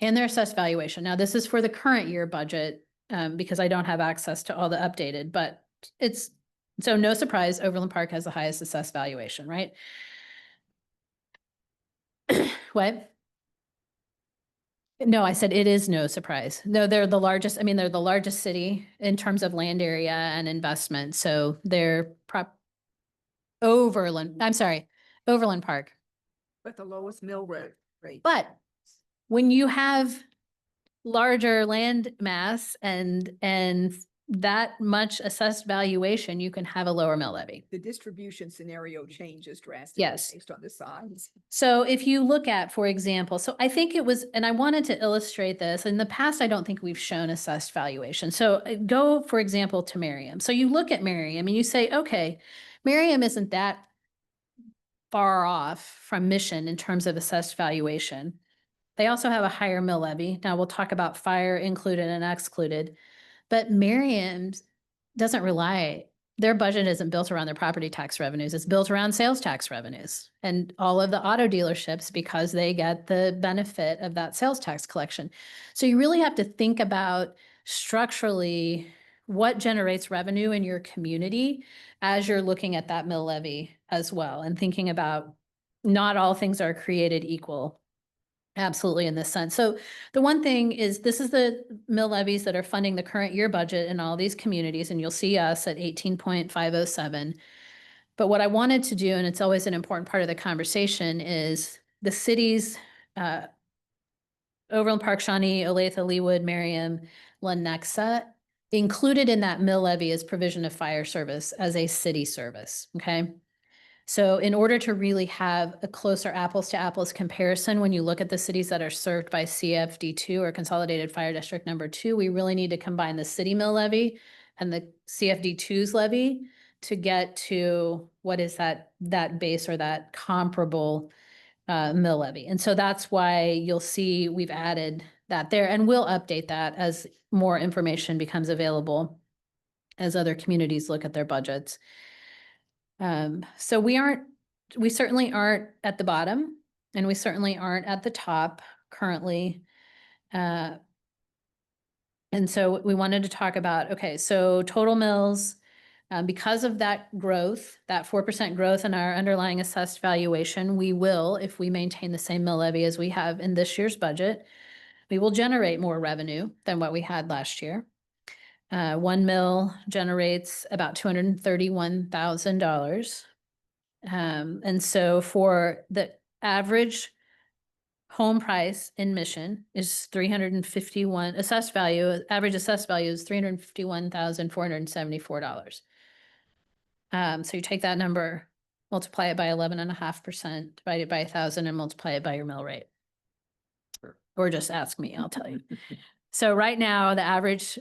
and their assessed valuation. Now, this is for the current year budget because I don't have access to all the updated, but so no surprise, Overland Park has the highest assessed valuation, right? What? No, I said it is no surprise. No, they're the largest. I mean, they're the largest city in terms of land area and investment. So they're Overland Park. But the lowest mill rate. But when you have larger land mass and that much assessed valuation, you can have a lower mill levy. The distribution scenario changes drastically Yes. based on the size. So if you look at, for example, so I think it was, and I wanted to illustrate this, in the past, I don't think we've shown assessed valuation. So go, for example, to Merriam. So you look at Merriam and you say, okay, Merriam isn't that far off from Mission in terms of assessed valuation. They also have a higher mill levy. Now we'll talk about fire included and excluded, but Merriam's doesn't rely, their budget isn't built around their property tax revenues. It's built around sales tax revenues and all of the auto dealerships because they get the benefit of that sales tax collection. So you really have to think about structurally what generates revenue in your community as you're looking at that mill levy as well and thinking about not all things are created equal. Absolutely in this sense. So the one thing is this is the mill levies that are funding the current year budget in all these communities, and you'll see us at 18.507. But what I wanted to do, and it's always an important part of the conversation, is the cities, Overland Park, Shawnee, Olathe, Leawood, Merriam, Lenexa, included in that mill levy is provision of fire service as a city service, okay? So in order to really have a closer apples to apples comparison, when you look at the cities that are served by CFD2 or Consolidated Fire District number 2, we really need to combine the city mill levy and the CFD2's levy to get to what is that base or that comparable mill levy. And so that's why you'll see we've added that there, and we'll update that as more information becomes available as other communities look at their budgets. So we certainly aren't at the bottom, and we certainly aren't at the top currently. And so we wanted to talk about, okay, so total mills, because of that growth, that 4% growth in our underlying assessed valuation, we will, if we maintain the same mill levy as we have in this year's budget, we will generate more revenue than what we had last year. One mill generates about $231,000. And so for the average home price in Mission is 351, assessed value, average assessed value is $351,474. So you take that number, multiply it by 11.5%, divide it by 1,000 and multiply it by your mill rate. Or just ask me, I'll tell you. So right now, the average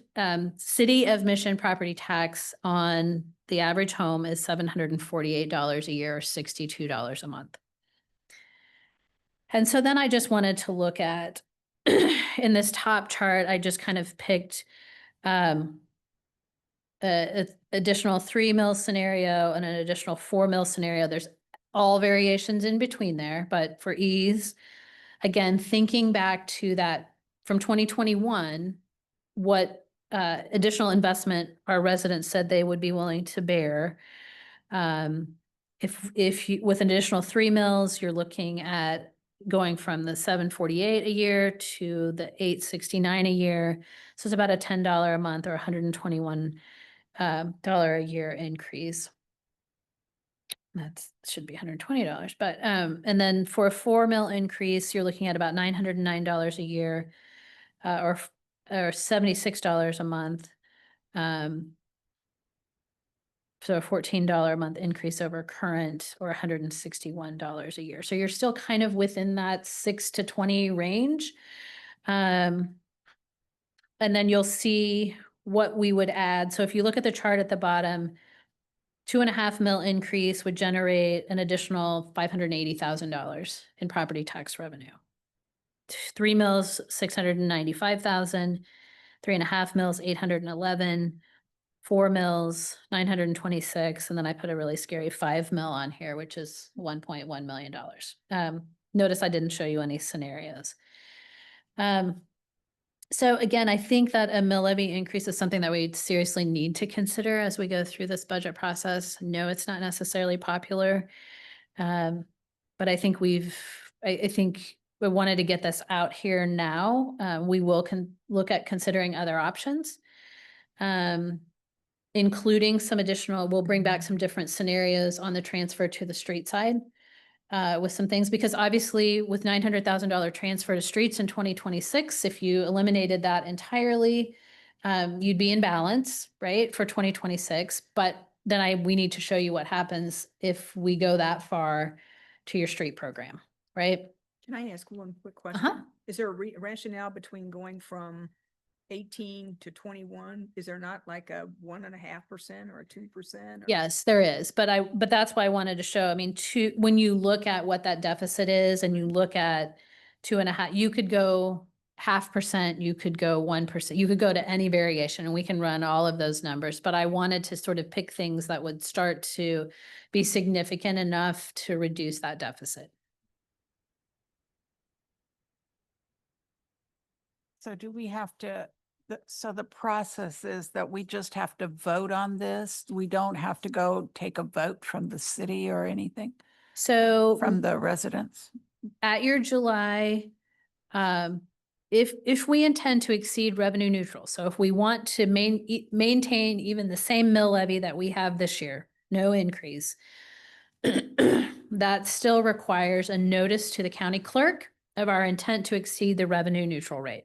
city of Mission property tax on the average home is $748 a year, or $62 a month. And so then I just wanted to look at, in this top chart, I just kind of picked additional 3 mill scenario and an additional 4 mill scenario. There's all variations in between there, but for ease, again, thinking back to that from 2021, what additional investment our residents said they would be willing to bear. If you, with an additional 3 mills, you're looking at going from the 748 a year to the 869 a year. So it's about a $10 a month or $121 a year increase. That should be $120, but and then for a 4 mill increase, you're looking at about $909 a year, or $76 a month. So a $14 a month increase over current, or $161 a year. So you're still kind of within that 6 to 20 range. And then you'll see what we would add. So if you look at the chart at the bottom, 2.5 mil increase would generate an additional $580,000 in property tax revenue. 3 mills, 695,000, 3.5 mills, 811, 4 mills, 926, and then I put a really scary 5 mil on here, which is $1.1 million. Notice I didn't show you any scenarios. So again, I think that a mill levy increase is something that we seriously need to consider as we go through this budget process. No, it's not necessarily popular. But I think I think we wanted to get this out here now. We will look at considering other options, including some additional, we'll bring back some different scenarios on the transfer to the street side. With some things, because obviously with $900,000 transfer to streets in 2026, if you eliminated that entirely, you'd be in balance, right, for 2026, but then we need to show you what happens if we go that far to your street program, right? Can I ask one quick Uh-huh. question? Is there a rationale between going from 18 to 21? Is there not like a 1.5% or a 2%? Yes, there is, but that's why I wanted to show, I mean, when you look at what that deficit is and you look at 2.5, you could go 0.5%, you could go 1%, you could go to any variation and we can run all of those numbers. But I wanted to sort of pick things that would start to be significant enough to reduce that deficit. So do we have to, so the process is that we just have to vote on this? We don't have to go take a vote from the city or anything, So from the residents? at your July, if we intend to exceed revenue neutral, so if we want to maintain even the same mill levy that we have this year, no increase, that still requires a notice to the county clerk of our intent to exceed the revenue neutral rate.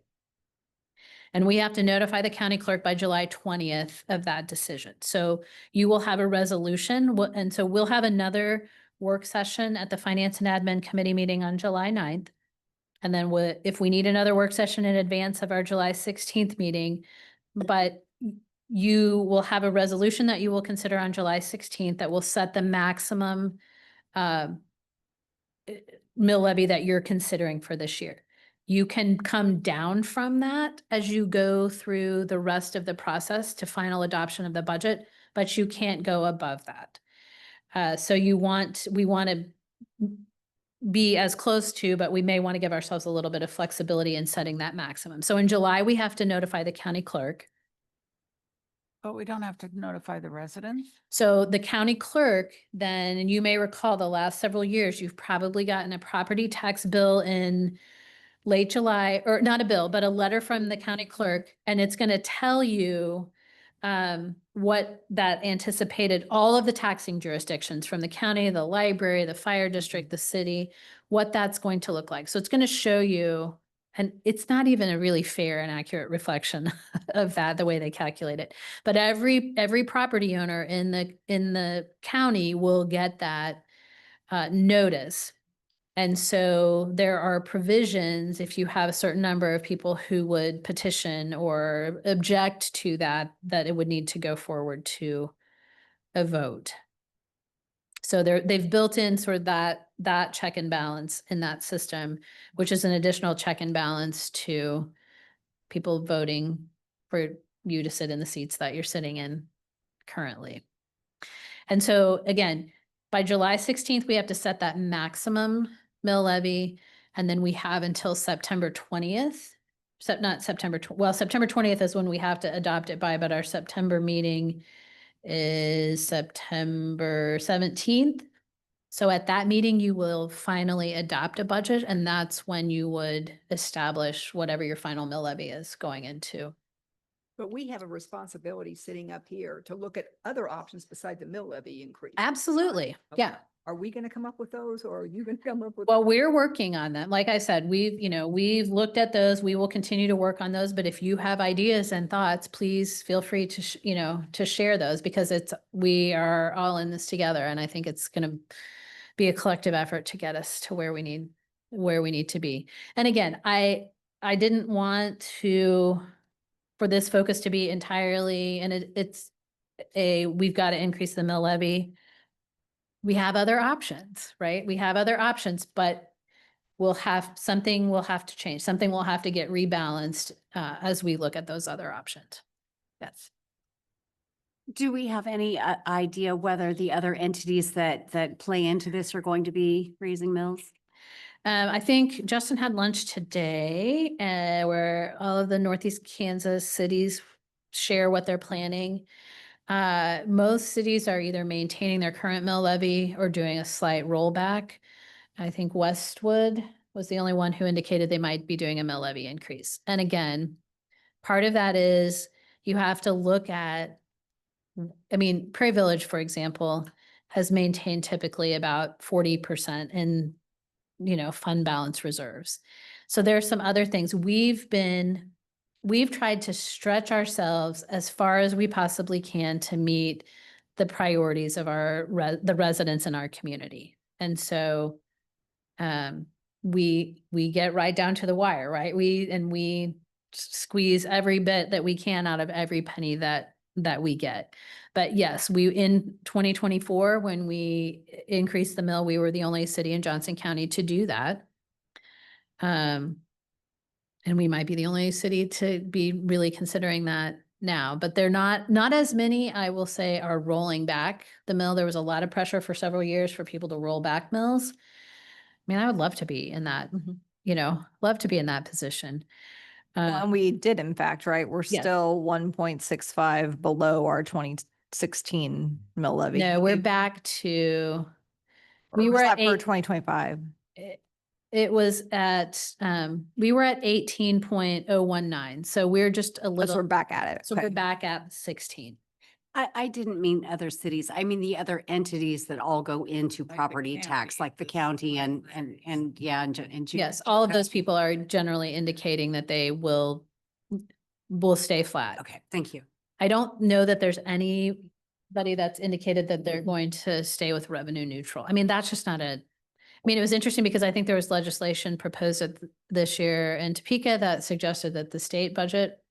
And we have to notify the county clerk by July 20th of that decision. So you will have a resolution, and so we'll have another work session at the Finance and Admin Committee meeting on July 9th. And then if we need another work session in advance of our July 16th meeting, but you will have a resolution that you will consider on July 16th that will set the maximum mill levy that you're considering for this year. You can come down from that as you go through the rest of the process to final adoption of the budget, but you can't go above that. So we want to be as close to, but we may want to give ourselves a little bit of flexibility in setting that maximum. So in July, we have to notify the county clerk. But we don't have to notify the residents? So the county clerk, then, and you may recall the last several years, you've probably gotten a property tax bill in late July, or not a bill, but a letter from the county clerk, and it's going to tell you what that anticipated, all of the taxing jurisdictions from the county, the library, the fire district, the city, what that's going to look like. So it's going to show you, and it's not even a really fair and accurate reflection of that, the way they calculate it. But every property owner in the county will get that notice. And so there are provisions, if you have a certain number of people who would petition or object to that, that it would need to go forward to a vote. So they've built in sort of that check and balance in that system, which is an additional check and balance to people voting for you to sit in the seats that you're sitting in currently. And so again, by July 16th, we have to set that maximum mill levy, and then we have until September 20th. September 20th is when we have to adopt it by, but our September meeting is September 17th. So at that meeting, you will finally adopt a budget, and that's when you would establish whatever your final mill levy is going into. But we have a responsibility sitting up here to look at other options beside the mill levy increase. Absolutely, Okay. yeah. Are we going to come up with those, or are you going to come up with? Well, we're working on them. Like I said, we've looked at those. We will continue to work on those. But if you have ideas and thoughts, please feel free to, to share those, because we are all in this together. And I think it's going to be a collective effort to get us to where we need to be. And again, I didn't want for this focus to be entirely, and we've got to increase the mill levy. We have other options, right? We have other options, but something will have to change. Something will have to get rebalanced as we look at those other options. Yes. Do we have any idea whether the other entities that play into this are going to be raising mills? I think Justin had lunch today where all of the Northeast Kansas cities share what they're planning. Most cities are either maintaining their current mill levy or doing a slight rollback. I think Westwood was the only one who indicated they might be doing a mill levy increase. And again, part of that is you have to look at, Prairie Village, for example, has maintained typically about 40% in, fund balance reserves. So there are some other things. We've been we've tried to stretch ourselves as far as we possibly can to meet the priorities of the residents in our community. And so we get right down to the wire, right? We squeeze every bit that we can out of every penny that we get. But yes, in 2024, when we increased the mill, we were the only city in Johnson County to do that. And we might be the only city to be really considering that now, but they're not as many, I will say, are rolling back the mill. There was a lot of pressure for several years for people to roll back mills. I mean, I would love to be in that, love to be in that position. Well, and we did, in fact, right? We're Yes. still 1.65 below our 2016 mill levy. No, we're back to, Or we was were that at for 8, 2025. it was at, we were at 18.019. So we're just a So we're little, back at it. so we're Okay. back at 16. I didn't mean other cities. I mean the other entities that all go into the property tax, county, like the the county surrounding and yeah, and Yes, all of those people are generally indicating that they will stay flat. Okay, thank you. I don't know that there's anybody that's indicated that they're going to stay with revenue neutral. I mean, that's just not it was interesting because I think there was legislation proposed this year in Topeka that suggested that the state budget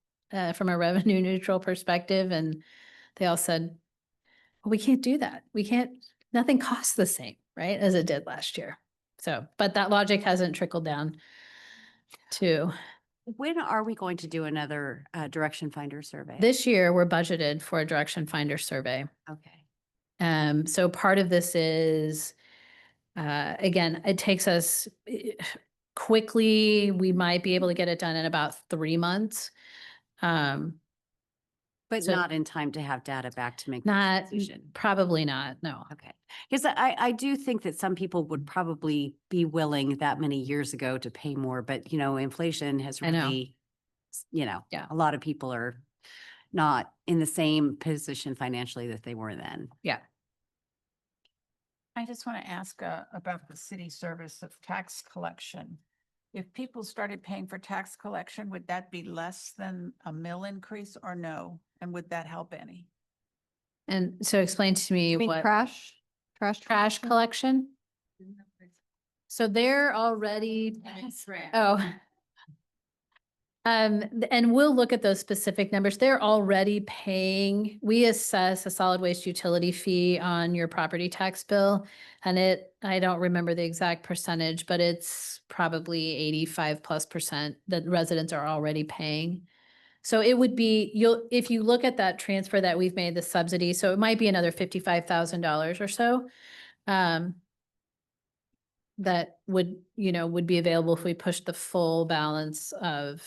from a revenue neutral perspective, and they all said, well, we can't do that. Nothing costs the same, right, as it did last year. So, but that logic hasn't trickled down to When are we going to do another direction finder survey? this year. We're budgeted for a direction finder survey. Okay. So part of this is, again, it takes us quickly. We might be able to get it done in about 3 months. But So- not in time to have data back to make. the Not, decision. probably not, no. Okay, because I do think that some people would probably be willing that many years ago to pay more, but inflation has I know. really, Yeah. a lot of people are not in the same position financially that they were then. Yeah. I just want to ask about the city service of tax collection. If people started paying for tax collection, would that be less than a mill increase or no? And would that help any? And so explain to me You mean what trash? trash collection? So they're already, oh. And we'll look at those specific numbers. They're already paying, we assess a solid waste utility fee on your property tax bill. And I don't remember the exact percentage, but it's probably 85+% that residents are already paying. So it would be, if you look at that transfer that we've made, the subsidy, so it might be another $55,000 or so. That would be available if we push the full balance of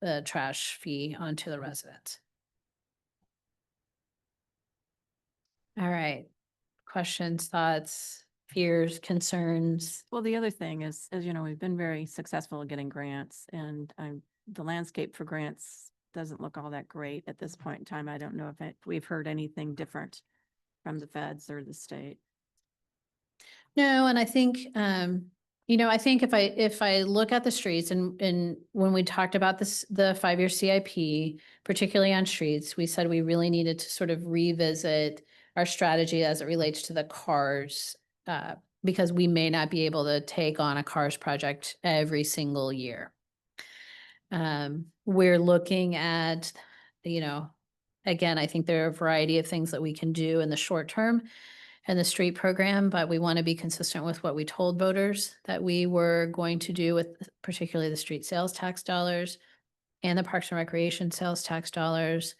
the trash fee onto the residents. All right. Questions, thoughts, fears, concerns? Well, the other thing is, as you know, we've been very successful at getting grants and the landscape for grants doesn't look all that great at this point in time. I don't know if we've heard anything different from the feds or the state. No, and I think, I think if I look at the streets and when we talked about this, the 5-year CIP, particularly on streets, we said we really needed to sort of revisit our strategy as it relates to the cars, because we may not be able to take on a cars project every single year. We're looking at, again, I think there are a variety of things that we can do in the short term in the street program, but we want to be consistent with what we told voters that we were going to do with particularly the street sales tax dollars and the Parks and Recreation sales tax dollars.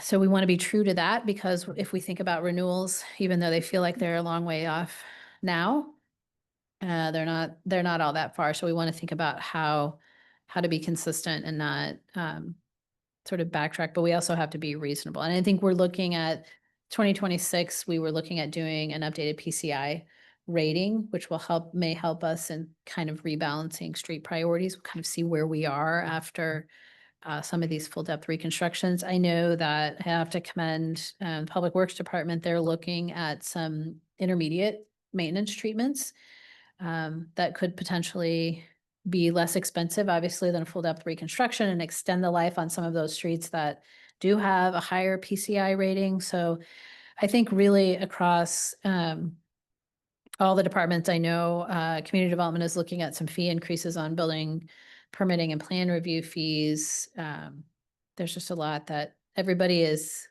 So we want to be true to that because if we think about renewals, even though they feel like they're a long way off now, they're not all that far. So we want to think about how to be consistent and not sort of backtrack, but we also have to be reasonable. And I think we're looking at 2026, we were looking at doing an updated PCI rating, which may help us in kind of rebalancing street priorities. We'll kind of see where we are after some of these full depth reconstructions. I know that I have to commend Public Works Department. They're looking at some intermediate maintenance treatments that could potentially be less expensive, obviously, than full depth reconstruction and extend the life on some of those streets that do have a higher PCI rating. So I think really across all the departments, I know community development is looking at some fee increases on building permitting and plan review fees. There's just a lot that everybody is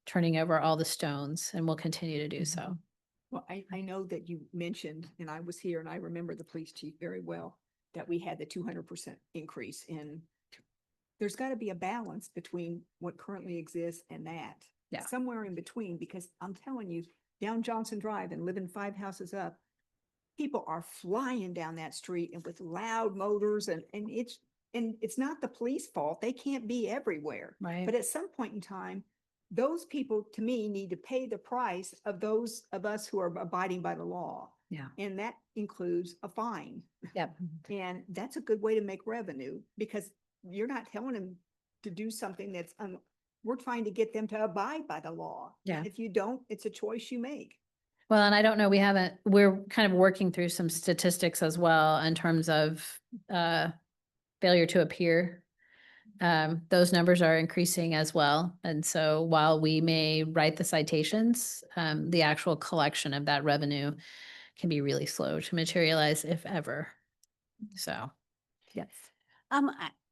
turning over all the stones and will continue to do so. Well, I know that you mentioned, and I was here and I remember the police chief very well, that we had the 200% increase in. There's got to be a balance between what currently exists and that. Yeah. Somewhere in between, because I'm telling you, down Johnson Drive and living 5 houses up, people are flying down that street and with loud motors and it's not the police fault. They can't be everywhere. Right. But at some point in time, those people, to me, need to pay the price of those of us who are abiding by the law. Yeah. And that includes a fine. Yep. And that's a good way to make revenue because you're not telling them to do something that's, we're trying to get them to abide by the law. Yeah. If you don't, it's a choice you make. Well, and I don't know, we're kind of working through some statistics as well in terms of failure to appear. Those numbers are increasing as well. And so while we may write the citations, the actual collection of that revenue can be really slow to materialize, if ever. So, yes.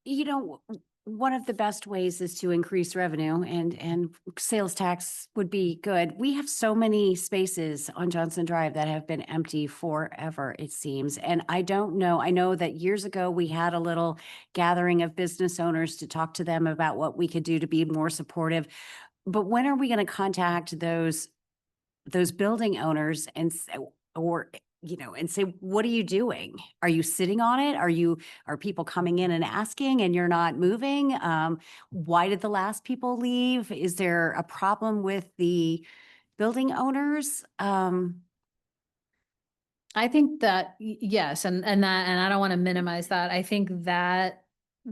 You know, one of the best ways is to increase revenue and sales tax would be good. We have so many spaces on Johnson Drive that have been empty forever, it seems. And I don't know, I know that years ago we had a little gathering of business owners to talk to them about what we could do to be more supportive. But when are we going to contact those building owners and say, what are you doing? Are you sitting on it? Are people coming in and asking and you're not moving? Why did the last people leave? Is there a problem with the building owners? I think that, yes, and I don't want to minimize that. I think that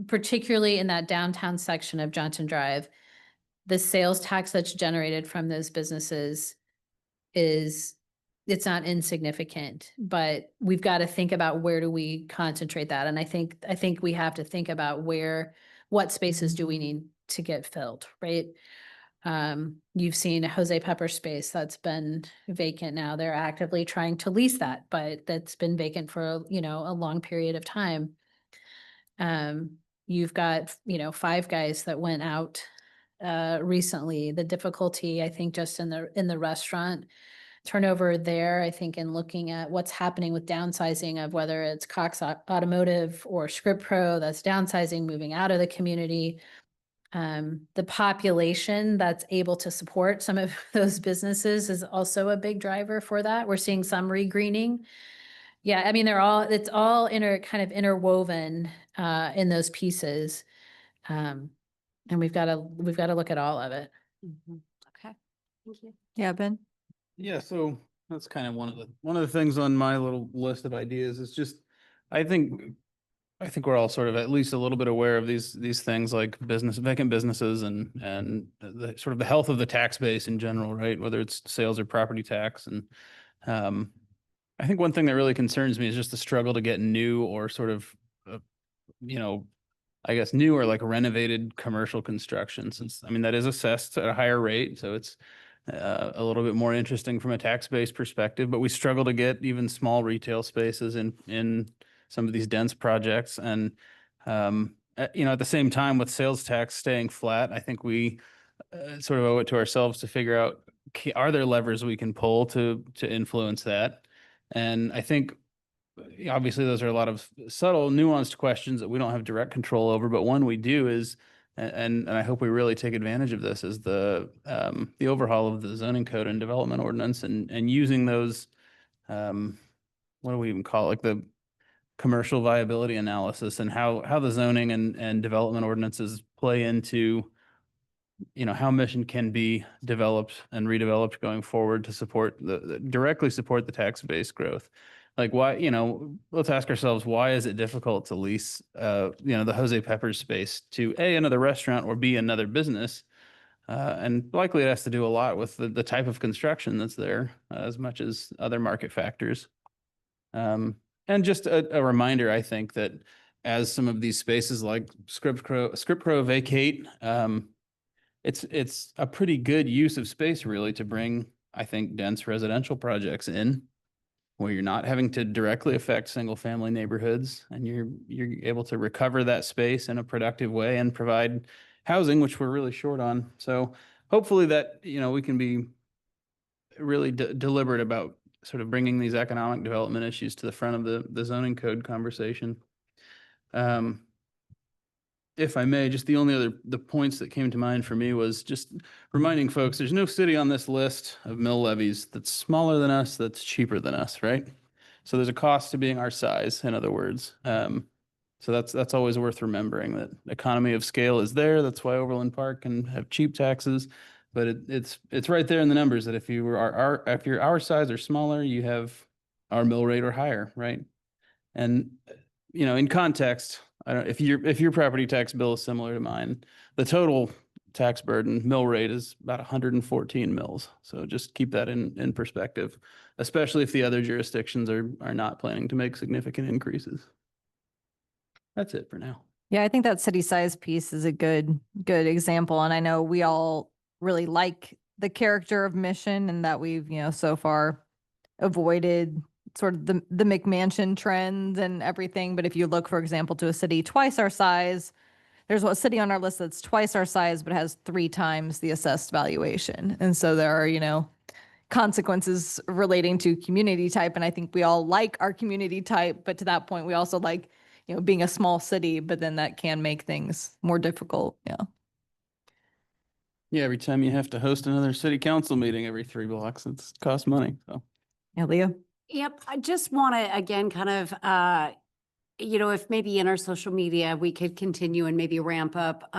particularly in that downtown section of Johnson Drive, the sales tax that's generated from those businesses it's not insignificant, but we've got to think about where do we concentrate that. And I think we have to think about what spaces do we need to get filled, right? You've seen Jose Pepper space that's been vacant now. They're actively trying to lease that, but that's been vacant for, a long period of time. You've got, Five Guys that went out recently. The difficulty, I think, just in the restaurant turnover there, I think, in looking at what's happening with downsizing of whether it's Cox Automotive or Script Pro that's downsizing, moving out of the community. The population that's able to support some of those businesses is also a big driver for that. We're seeing some regreening. Yeah, I mean, it's all kind of interwoven in those pieces. And we've got to look at all of it. Okay. Thank you. Yeah, Ben? Yeah, so that's kind of one of the things on my little list of ideas is just, I think we're all sort of at least a little bit aware of these things like vacant businesses and the sort of the health of the tax base in general, right? Whether it's sales or property tax. And I think one thing that really concerns me is just the struggle to get new or sort of, I guess new or like renovated commercial construction, since, I mean, that is assessed at a higher rate. So it's a little bit more interesting from a tax base perspective, but we struggle to get even small retail spaces in some of these dense projects. And, at the same time with sales tax staying flat, I think we sort of owe it to ourselves to figure out, are there levers we can pull to influence that? And I think obviously those are a lot of subtle, nuanced questions that we don't have direct control over, but one we do is, and I hope we really take advantage of this, is the overhaul of the zoning code and development ordinance and using those, what do we even call it? Like the commercial viability analysis and how the zoning and development ordinances play into, how mission can be developed and redeveloped going forward to support directly support the tax base growth. Like why, let's ask ourselves, why is it difficult to lease, the Jose Peppers space to A, another restaurant, or B, another business? And likely it has to do a lot with the type of construction that's there, as much as other market factors. And just a reminder, I think that as some of these spaces like Script Crow vacate, it's a pretty good use of space really to bring, I think, dense residential projects in where you're not having to directly affect single family neighborhoods and you're able to recover that space in a productive way and provide housing, which we're really short on. So hopefully that, we can be really deliberate about sort of bringing these economic development issues to the front of the zoning code conversation. If I may, just the points that came to mind for me was just reminding folks, there's no city on this list of mill levies that's smaller than us, that's cheaper than us, right? So there's a cost to being our size, in other words. So that's always worth remembering, that economy of scale is there. That's why Overland Park can have cheap taxes. But it's right there in the numbers that if you're our size or smaller, you have our mill rate or higher, right? And in context, I don't, if your property tax bill is similar to mine, the total tax burden mill rate is about 114 mills. So just keep that in perspective, especially if the other jurisdictions are not planning to make significant increases. That's it for now. Yeah, I think that city size piece is a good example. And I know we all really like the character of Mission and that we've, so far avoided sort of the McMansion trends and everything. But if you look, for example, to a city twice our size, there's a city on our list that's twice our size, but has 3 times the assessed valuation. And so there are, consequences relating to community type. And I think we all like our community type, but to that point, we also like, being a small city, but then that can make things more difficult. Yeah. Yeah, every time you have to host another city council meeting every 3 blocks, it's cost money. So Yeah, Leo? Yep, I just want to, again, kind of, if maybe in our social media, we could continue and maybe ramp up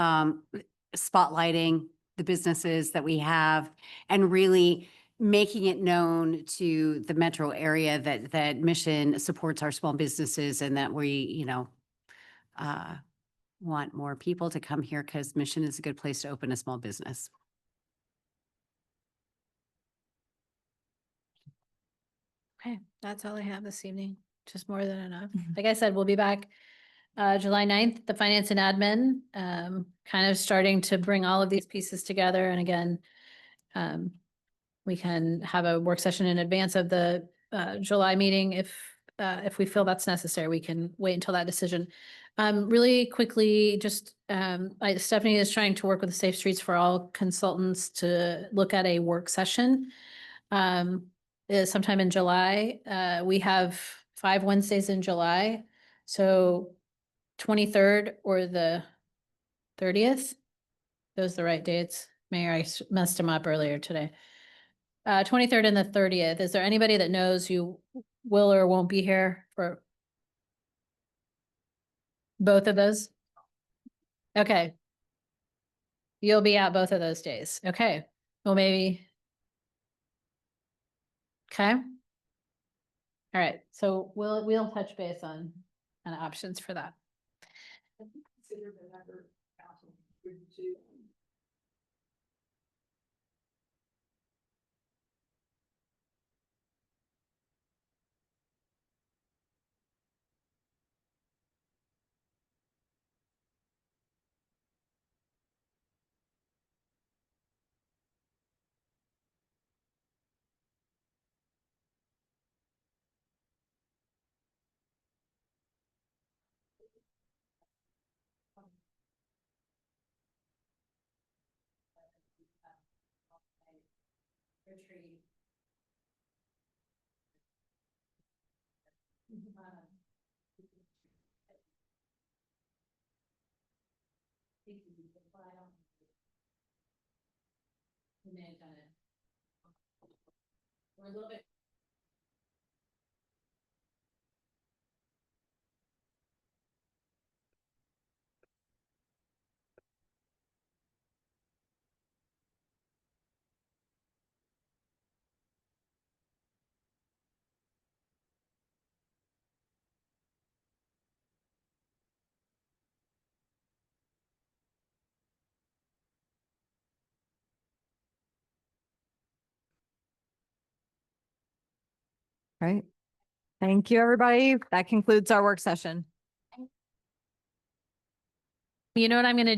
spotlighting the businesses that we have and really making it known to the metro area that Mission supports our small businesses and that we, want more people to come here because Mission is a good place to open a small business. Okay, that's all I have this evening. Just more than enough. Mhm. Like I said, we'll be back July 9th, the finance and admin, kind of starting to bring all of these pieces together. And again, we can have a work session in advance of the July meeting if we feel that's necessary. We can wait until that decision. Really quickly, just Stephanie is trying to work with the Safe Streets for All consultants to look at a work session. Sometime in July. We have 5 Wednesdays in July. So 23rd or the 30th. Those are the right dates. Mayor, I messed them up earlier today. 23rd and the 30th. Is there anybody that knows who will or won't be here for both of those? Okay. You'll be out both of those days. Okay. Well, maybe. Okay. All right. So we'll touch base on options for that. Retreat. We're a little bit. Right. Thank you, everybody. That concludes our work session. You know what I'm gonna